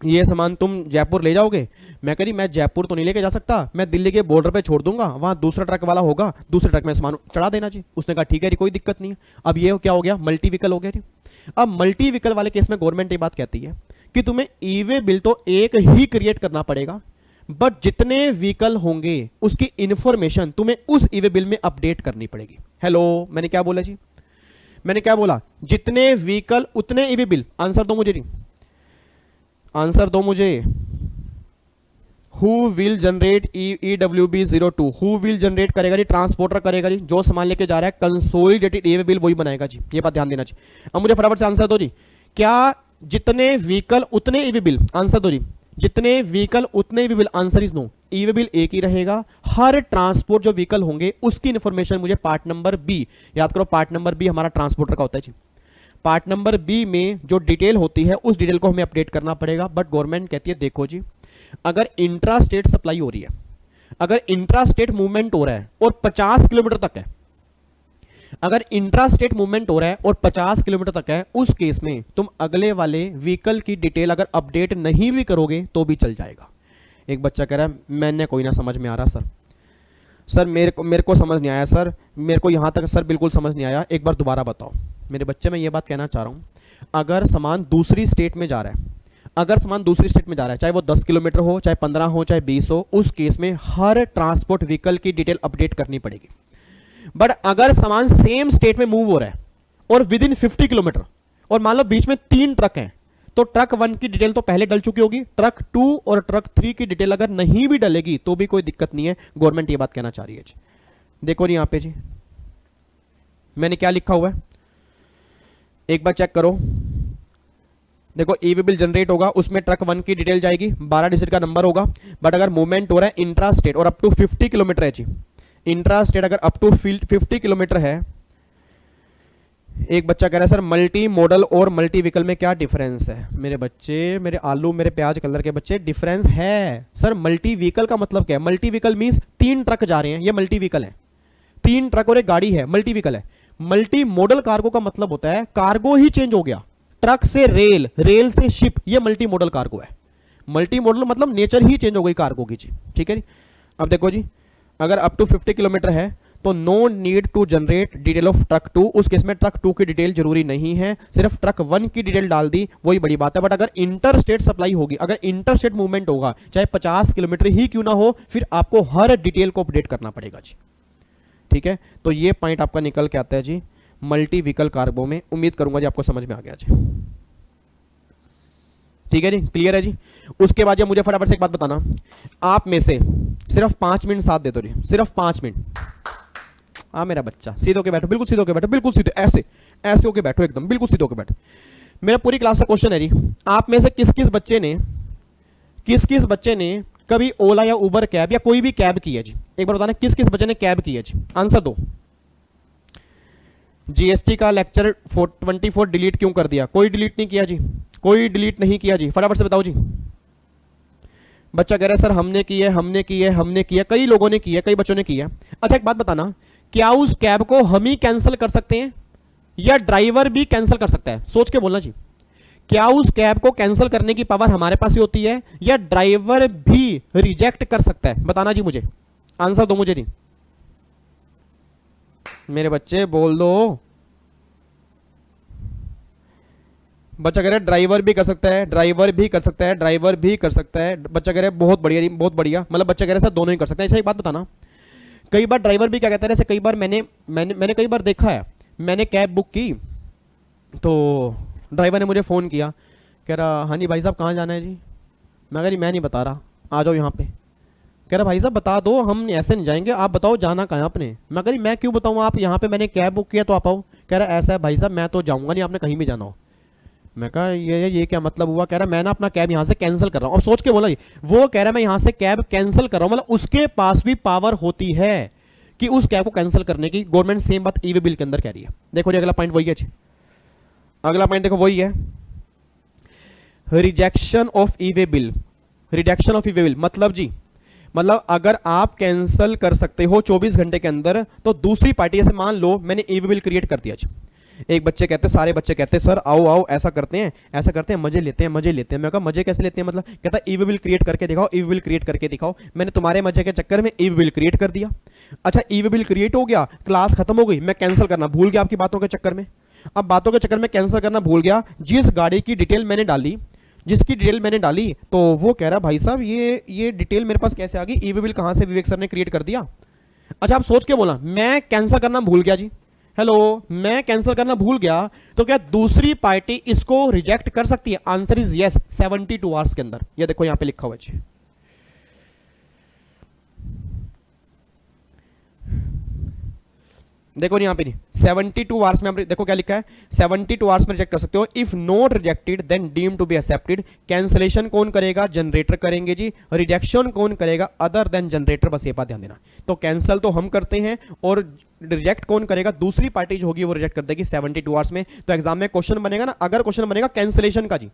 ये सामान तुम जयपुर ले जाओगे। मैं कह रही मैं जयपुर तो नहीं लेके जा सकता, मैं दिल्ली के बॉर्डर पे छोड़ दूंगा, वहां दूसरा ट्रक वाला होगा, दूसरे ट्रक में सामान चढ़ा देना जी। उसने कहा ठीक है जी, कोई दिक्कत नहीं है। अब ये क्या हो गया? मल्टी व्हीकल हो गया जी। अब मल्टी व्हीकल वाले केस में गवर्नमेंट ये बात कहती है कि तुम्हें ई-वे बिल तो एक ही क्रिएट करना पड़ेगा, बट जितने व्हीकल होंगे उसकी इंफॉर्मेशन तुम्हें उस ई-वे बिल में अपडेट करनी पड़ेगी। हेलो, मैंने क्या बोला जी? मैंने क्या बोला? जितने व्हीकल उतने ई-वे बिल। आंसर दो मुझे जी, आंसर दो मुझे। Who will generate EWB 02? Who will generate करेगा जी? ट्रांसपोर्टर करेगा जी, जो सामान लेके जा रहा है कंसोलिडेटेड ई-वे बिल वही बनाएगा जी। ये बात ध्यान देना जी। अब मुझे फटाफट से आंसर दो जी, क्या जितने व्हीकल उतने ई-वे बिल? आंसर दो जी, जितने व्हीकल उतने e way bill. Answer is no, e way bill एक ही रहेगा। हर ट्रांसपोर्ट जो व्हीकल होंगे उसकी इंफॉर्मेशन मुझे पार्ट नंबर बी, याद करो पार्ट नंबर बी हमारा ट्रांसपोर्टर का होता है जी। पार्ट नंबर बी में जो डिटेल होती है उस डिटेल को हमें अपडेट करना पड़ेगा। बट गवर्नमेंट कहती है देखो जी, अगर इंट्रा स्टेट सप्लाई हो रही है, अगर इंट्रा स्टेट मूवमेंट हो रहा है और 50 किलोमीटर तक है, अगर इंट्रा स्टेट मूवमेंट हो रहा है और 50 किलोमीटर तक है, उस केस में तुम अगले वाले व्हीकल की डिटेल अगर अपडेट नहीं भी करोगे तो भी चल जाएगा। एक बच्चा कह रहा है मैंने कोई ना समझ में आ रहा सर, सर मेरे को समझ नहीं आया सर, मेरे को यहाँ तक सर बिल्कुल समझ नहीं आया, एक बार दोबारा बताओ। मेरे बच्चे, मैं ये बात कहना चाह रहा हूँ, अगर सामान दूसरी स्टेट में जा रहा है, अगर सामान दूसरी स्टेट में जा रहा है, चाहे वो 10 किलोमीटर हो, चाहे 15 हो, चाहे 20 हो, उस केस में हर ट्रांसपोर्ट व्हीकल की डिटेल अपडेट करनी पड़ेगी। बट अगर सामान सेम स्टेट में मूव हो रहा है और विद इन 50 किलोमीटर और मान लो बीच में 3 ट्रक हैं, तो ट्रक 1 की डिटेल तो पहले डल चुकी होगी, ट्रक 2 और ट्रक 3 की डिटेल अगर नहीं भी डलेगी तो भी कोई दिक्कत नहीं है। गवर्नमेंट ये बात कहना चाह रही है जी। देखो जी यहां पे जी मैंने क्या लिखा हुआ है, एक बार चेक करो। देखो ईवी बिल जनरेट होगा, उसमें ट्रक 1 की डिटेल जाएगी, 12 डिजिट का नंबर होगा। बट अगर मूवमेंट हो रहा है इंट्रा स्टेट और अप टू 50 किलोमीटर है जी, इंट्रा स्टेट अगर अप टू 50 किलोमीटर है। एक बच्चा कह रहा है सर मल्टी मॉडल और मल्टी व्हीकल में क्या डिफरेंस है? मेरे बच्चे, मेरे आलू, मेरे प्याज कलर के बच्चे, डिफरेंस है सर। मल्टी व्हीकल का मतलब क्या है? मल्टी व्हीकल मींस 3 ट्रक जा रहे हैं, ये मल्टी व्हीकल है। 3 ट्रक और एक गाड़ी है, मल्टी व्हीकल है। मल्टी मॉडल कार्गो का मतलब होता है कार्गो ही चेंज हो गया, ट्रक से रेल, रेल से शिप, ये मल्टी मॉडल कार्गो है। मल्टी मॉडल मतलब नेचर ही चेंज हो गई कार्गो की जी, ठीक है जी। अब देखो जी अगर अप टू 50 किलोमीटर है तो no need to generate detail of truck 2, उस केस में ट्रक 2 की डिटेल जरूरी नहीं है, सिर्फ ट्रक 1 की डिटेल डाल दी, वही बड़ी बात है। बट अगर इंटर स्टेट सप्लाई होगी, अगर इंटर स्टेट मूवमेंट होगा, चाहे 50 किलोमीटर ही क्यों ना हो, फिर आपको हर डिटेल को अपडेट करना पड़ेगा जी, ठीक है। तो ये पॉइंट आपका निकल के आता है जी मल्टी व्हीकल कार्गो में। उम्मीद करूंगा जी आपको समझ में आ गया जी, ठीक है जी, क्लियर है जी। उसके बाद मुझे फटाफट से एक बात बताना, आप में से सिर्फ 5 मिनट साथ दे दो जी, सिर्फ 5 मिनट। हाँ मेरा बच्चा सीधे होके बैठो, बिल्कुल सीधे होके बैठो, बिल्कुल सीधे, ऐसे ऐसे होके बैठो, एकदम बिल्कुल सीधे होके बैठो। मेरा पूरी क्लास का क्वेश्चन है जी, आप में से किस किस बच्चे ने कभी ओला या उबर कैब या कोई भी कैब की है जी? एक बार बताना किस किस बच्चे ने कैब की है जी, आंसर दो। जीएसटी का लेक्चर 24 डिलीट क्यों कर दिया? कोई डिलीट नहीं किया जी, कोई डिलीट नहीं किया जी, फटाफट से बताओ जी। बच्चा कह रहा है सर हमने की है, हमने की है, हमने की है, कई लोगों ने की है, कई बच्चों ने की है। अच्छा एक बात बताना, क्या उस कैब को हम ही कैंसिल कर सकते हैं या ड्राइवर भी कैंसिल कर सकता है? सोच के बोलना जी, क्या उस कैब को कैंसिल करने की पावर हमारे पास ही होती है या ड्राइवर भी रिजेक्ट कर सकता है? बताना जी मुझे, आंसर दो मुझे जी। मेरे बच्चे बोल दो। बच्चा कह रहा है ड्राइवर भी कर सकता है, ड्राइवर भी कर सकता है, ड्राइवर भी कर सकता है। बच्चा कह रहा है बहुत बढ़िया जी, बहुत बढ़िया, मतलब बच्चा कह रहा है सर दोनों ही कर सकते हैं। अच्छा एक बात बताना, कई बार ड्राइवर भी क्या कहता है, जैसे कई बार मैंने कई बार देखा है, मैंने कैब बुक की तो ड्राइवर ने मुझे फ़ोन किया, कह रहा हाँ जी भाई साहब कहाँ जाना है जी? मैं कह रही मैं नहीं बता रहा, आ जाओ यहाँ पे। कह रहा भाई साहब बता दो, हम ऐसे नहीं जाएंगे, आप बताओ जाना कहाँ है आपने? मैं कह रही मैं क्यों बताऊँ, आप यहाँ पे मैंने कैब बुक किया तो आप आओ। कह रहा ऐसा है भाई साहब मैं तो जाऊँगा नहीं, आपने कहीं भी जाना हो। मैं कहा ये क्या मतलब हुआ? कह रहा मैं ना अपना कैब यहाँ से कैंसिल कर रहा हूँ। और सोच के बोला वो कह रहा मैं यहाँ से कैब कैंसिल कर रहा हूँ, मतलब उसके पास भी पावर होती है कि उस कैब को कैंसिल करने की। गवर्नमेंट सेम बात ईवी बिल के अंदर कह रही है। देखो जी अगला पॉइंट वही है, अगला पॉइंट देखो वही है, rejection of EV bill. Rejection of EV bill मतलब जी, मतलब अगर आप कैंसिल कर सकते हो 24 घंटे के अंदर, तो दूसरी पार्टी, जैसे मान लो मैंने ईवी बिल क्रिएट कर दिया जी, एक बच्चे कहते, सारे बच्चे कहते सर आओ आओ ऐसा करते हैं, ऐसा करते हैं, मजे लेते हैं, मजे लेते हैं। मैं कहा मजे कैसे लेते हैं मतलब? कहता ईवी बिल क्रिएट करके दिखाओ, ईवी बिल क्रिएट करके दिखाओ। मैंने तुम्हारे मजे के चक्कर में ईवी बिल क्रिएट कर दिया। अच्छा ईवी बिल क्रिएट हो गया, क्लास खत्म हो गई, मैं कैंसिल करना भूल गया आपकी बातों के चक्कर में। अब बातों के चक्कर में कैंसिल करना भूल गया, जिस गाड़ी की डिटेल मैंने डाली, जिसकी डिटेल मैंने डाली, तो वो कह रहा भाई साहब ये डिटेल मेरे पास कैसे आ गई? ईवी बिल कहां से विवेक सर ने क्रिएट कर दिया? अच्छा आप सोच के बोला मैं कैंसिल करना भूल गया जी, हेलो मैं कैंसिल करना भूल गया, तो क्या दूसरी पार्टी इसको रिजेक्ट कर सकती है? आंसर इज यस, 72 आवर्स के अंदर। ये देखो यहां पे लिखा हुआ है, देखो यहां पे नहीं, 72 आवर्स में, देखो क्या लिखा है, 72 आवर्स में रिजेक्ट कर सकते हो। If not rejected then deem to be accepted. Cancellation कौन करेगा? जनरेटर करेंगे जी। रिजेक्शन कौन करेगा? Other than generator. बस ये बात ध्यान देना। तो कैंसिल तो हम करते हैं और रिजेक्ट कौन करेगा? दूसरी पार्टी जो होगी वो रिजेक्ट कर देगी 72 आवर्स में। तो एग्जाम में क्वेश्चन बनेगा ना, अगर क्वेश्चन बनेगा कैंसिलेशन का जी,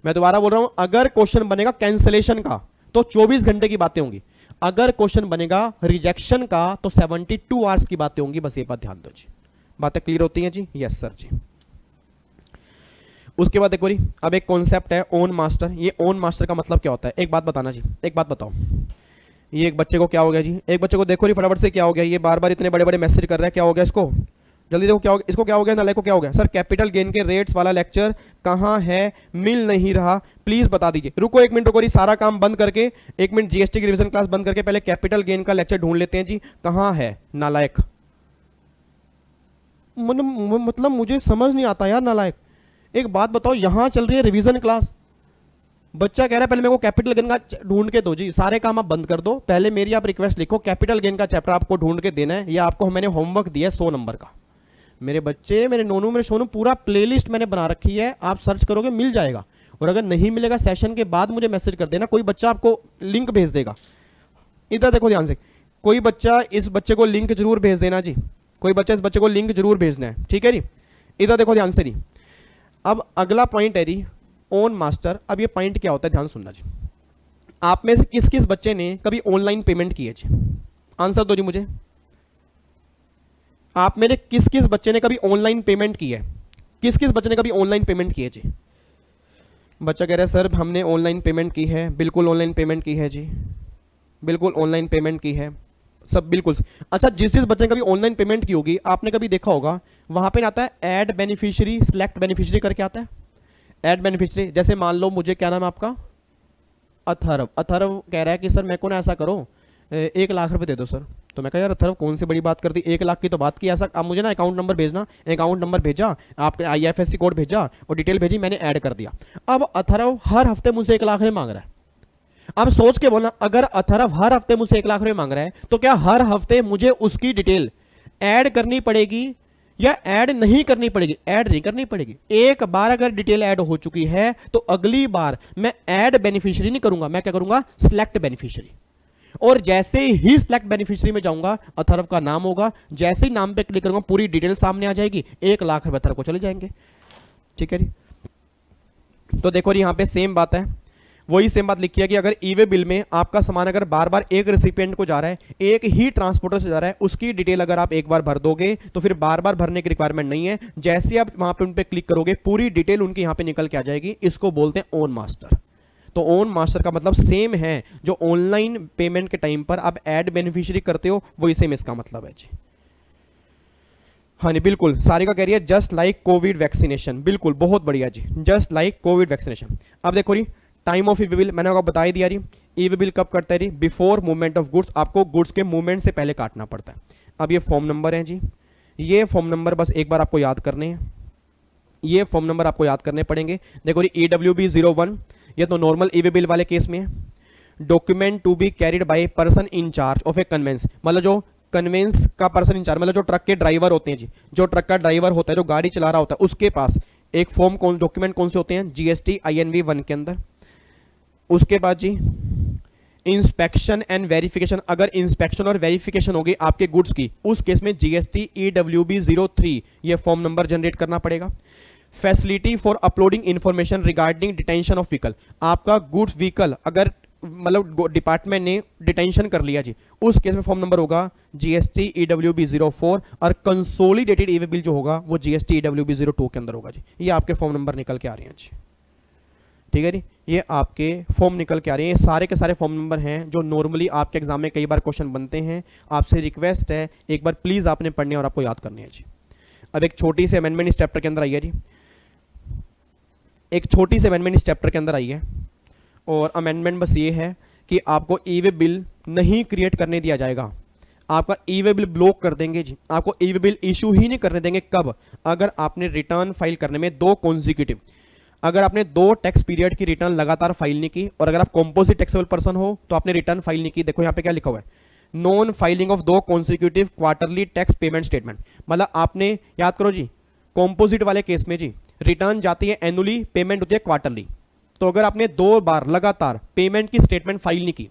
मैं दोबारा बोल रहा हूं, अगर क्वेश्चन बनेगा कैंसिलेशन का तो 24 घंटे की बातें होंगी, अगर क्वेश्चन बनेगा रिजेक्शन का तो 72 आवर्स की बातें होंगी। बस ये बात ध्यान दो जी। बातें क्लियर होती हैं जी? यस सर जी। उसके बाद देखो जी, अब एक कॉन्सेप्ट है ओन मास्टर। ये ओन मास्टर का मतलब क्या होता है, एक बात बताना जी, एक बात बताओ। ये एक बच्चे को क्या हो गया जी, एक बच्चे को देखो जी फटाफट से क्या हो गया, ये बार बार इतने बड़े बड़े मैसेज कर रहा है, क्या हो गया इसको, जल्दी देखो क्या हो गया, इसको क्या हो गया, नालायक को क्या हो गया। सर कैपिटल गेन के रेट्स वाला लेक्चर कहाँ है, मिल नहीं रहा, प्लीज बता दीजिए। रुको एक मिनट, रुको जी, सारा काम बंद करके 1 मिनट जीएसटी की रिवीजन क्लास बंद करके पहले कैपिटल गेन का लेक्चर ढूंढ लेते हैं जी, कहाँ है नालायक। मतलब मुझे समझ नहीं आता यार नालायक। एक बात बताओ, यहां चल रही है रिवीजन क्लास, बच्चा कह रहा है पहले मेरे को कैपिटल गेन का ढूंढ के दो जी, सारे काम आप बंद कर दो, पहले मेरी आप रिक्वेस्ट लिखो, कैपिटल गेन का चैप्टर आपको ढूंढ के देना है, या आपको मैंने होमवर्क दिया है 100 नंबर का। मेरे बच्चे, मेरे नोनू, मेरे सोनू, पूरा प्लेलिस्ट मैंने बना रखी है, आप सर्च करोगे मिल जाएगा। और अगर नहीं मिलेगा सेशन के बाद मुझे मैसेज कर देना, कोई बच्चा आपको लिंक भेज देगा। इधर देखो ध्यान से, कोई बच्चा इस बच्चे को लिंक जरूर भेज देना जी, कोई बच्चा इस बच्चे को लिंक जरूर भेजना है, ठीक है जी। इधर देखो ध्यान से जी, अब अगला पॉइंट है जी ओन मास्टर। अब ये पॉइंट क्या होता है, ध्यान सुनना जी। आप में से किस किस बच्चे ने कभी ऑनलाइन पेमेंट की है जी, आंसर दो जी मुझे। आप मेरे किस किस बच्चे ने कभी ऑनलाइन पेमेंट की है, किस किस बच्चे ने कभी ऑनलाइन पेमेंट की है जी। बच्चा कह रहा है सर हमने ऑनलाइन पेमेंट की है, बिल्कुल ऑनलाइन पेमेंट की है जी, बिल्कुल ऑनलाइन पेमेंट की है सब, बिल्कुल। अच्छा, जिस जिस बच्चे ने कभी ऑनलाइन पेमेंट की होगी, आपने कभी देखा होगा वहां पे आता है ऐड बेनिफिशियरी, सिलेक्ट बेनिफिशियरी करके आता है, ऐड बेनिफिशियरी। जैसे मान लो मुझे, क्या नाम है आपका, अथर्व। अथर्व कह रहा है कि सर मेरे को ना ऐसा करो 1 लाख रुपए दे दो सर। तो मैं कहा यार अथर्व कौन सी बड़ी बात कर दी, 1 लाख की तो बात की, ऐसा आप मुझे ना अकाउंट नंबर भेजना। अकाउंट नंबर भेजा, आपने IFSC कोड भेजा और डिटेल भेजी, मैंने ऐड कर दिया। अब अथर्व हर हफ्ते मुझसे 1 लाख रुपए मांग रहा है। अब सोच के बोलना, अगर अथर्व हर हफ्ते मुझसे 1 लाख रुपए मांग रहा है, तो क्या हर हफ्ते मुझे उसकी डिटेल ऐड करनी पड़ेगी या ऐड नहीं करनी पड़ेगी? ऐड नहीं करनी पड़ेगी। एक बार अगर डिटेल ऐड हो चुकी है तो अगली बार मैं ऐड बेनिफिशियरी नहीं करूंगा, मैं क्या करूंगा, सिलेक्ट बेनिफिशियरी। और जैसे ही सिलेक्ट बेनिफिशियरी में जाऊंगा, अथर्व का नाम होगा, जैसे ही नाम पे क्लिक करूंगा पूरी डिटेल सामने आ जाएगी, 1 लाख रुपए अथर्व को चले जाएंगे, ठीक है जी। तो देखो यहां पे सेम बात है, वही सेम बात लिखी है कि अगर ई वे बिल में आपका सामान अगर बार बार एक रेसिपिएंट को जा रहा है, एक ही ट्रांसपोर्टर से जा रहा है, उसकी डिटेल अगर आप एक बार भर दोगे तो फिर बार बार भरने की रिक्वायरमेंट नहीं है। जैसे आप वहां पे उन पे क्लिक करोगे पूरी डिटेल उनकी यहां पे निकल के आ जाएगी। इसको बोलते हैं ओन मास्टर। तो ओन मास्टर का मतलब सेम है, जो ऑनलाइन पेमेंट के टाइम पर आप ऐड बेनिफिशियरी करते हो वही सेम इसका मतलब है जी। हाँ जी बिल्कुल, सारिका कह रही है जस्ट लाइक कोविड वैक्सीनेशन, बिल्कुल बहुत बढ़िया जी, जस्ट लाइक कोविड वैक्सीनेशन। अब देखो जी, time of E way bill मैंने आपको बता ही दिया जी। ई वे बिल कब करता है जी, बिफोर मूवमेंट ऑफ गुड्स, आपको गुड्स के मूवमेंट से पहले काटना पड़ता है। अब ये फॉर्म नंबर है जी, ये फॉर्म नंबर बस एक बार आपको याद करने हैं, ये फॉर्म नंबर आपको याद करने पड़ेंगे। देखो जी, EWB 01, ये तो नॉर्मल ई वे बिल वाले केस में है। Document to be carried by person in charge of a conveyance, मतलब जो कन्वेंस का पर्सन इंचार्ज, मतलब जो ट्रक के ड्राइवर होते हैं जी, जो ट्रक का ड्राइवर होता है, जो गाड़ी चला रहा होता है, उसके पास एक फॉर्म कौन, डॉक्यूमेंट कौन से होते हैं, GST INV 1 के अंदर। उसके बाद जी इंस्पेक्शन एंड वेरिफिकेशन, अगर इंस्पेक्शन और वेरिफिकेशन होगी आपके गुड्स की, उस केस में GST EWB 03 ये फॉर्म नंबर जनरेट करना पड़ेगा। Facility for uploading information regarding detention of vehicle, आपका गुड्स व्हीकल अगर मतलब डिपार्टमेंट ने डिटेंशन कर लिया जी, उस केस में फॉर्म नंबर होगा GST EWB 04, और कंसोलिडेटेड ई वे बिल जो होगा वो GST EWB 02 के अंदर होगा जी। ये आपके फॉर्म नंबर निकल के आ रहे हैं जी, ठीक है जी, ये आपके फॉर्म निकल के आ रहे हैं। ये सारे के सारे फॉर्म नंबर हैं जो नॉर्मली आपके एग्जाम में कई बार क्वेश्चन बनते हैं। आपसे रिक्वेस्ट है एक बार प्लीज आपने पढ़ने और आपको याद करने हैं जी। अब एक छोटी सी अमेंडमेंट इस चैप्टर के अंदर आई है जी, एक छोटी सी अमेंडमेंट इस चैप्टर के अंदर आई है, और अमेंडमेंट बस ये है कि आपको ई वे बिल नहीं क्रिएट करने दिया जाएगा, आपका ई वे बिल ब्लॉक कर देंगे जी। आपको ई वे बिल इशू ही नहीं करने देंगे, कब, अगर आपने रिटर्न फाइल करने में 2 कॉन्जिक्यूटिव, अगर आपने 2 टैक्स पीरियड की रिटर्न लगातार फाइल नहीं की, और अगर आप कॉम्पोजिट टैक्सेबल पर्सन हो तो आपने रिटर्न फाइल नहीं की। देखो यहाँ पे क्या लिखा हुआ है, non filing of 2 consecutive quarterly tax payment statement, मतलब आपने याद करो जी, कॉम्पोजिट वाले केस में जी रिटर्न जाती है एनुअली, पेमेंट होती है क्वार्टरली। तो अगर आपने 2 बार लगातार पेमेंट की स्टेटमेंट फाइल नहीं की,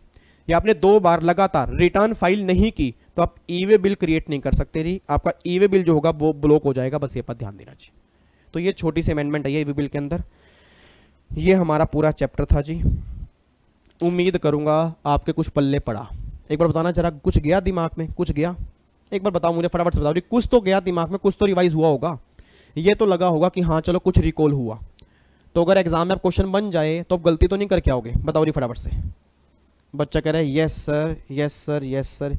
या आपने 2 बार लगातार रिटर्न फाइल नहीं की, तो आप ई वे बिल क्रिएट नहीं कर सकते जी, आपका ई वे बिल जो होगा वो ब्लॉक हो जाएगा। बस ये पर ध्यान देना जी। तो ये छोटी सी अमेंडमेंट है ई वे बिल के अंदर। ये हमारा पूरा चैप्टर था जी, उम्मीद करूंगा आपके कुछ पल्ले पड़ा। एक बार बताना जरा, कुछ गया दिमाग में, कुछ गया, एक बार बताओ मुझे फटाफट से बताओ, कुछ तो गया दिमाग में, कुछ तो रिवाइज हुआ होगा। ये तो लगा होगा कि हाँ चलो कुछ रिकॉल हुआ, तो अगर एग्जाम में आप क्वेश्चन बन जाए तो आप गलती तो नहीं करके आओगे? बताओ जी फटाफट से। बच्चा कह रहा है yes sir, yes sir, yes sir,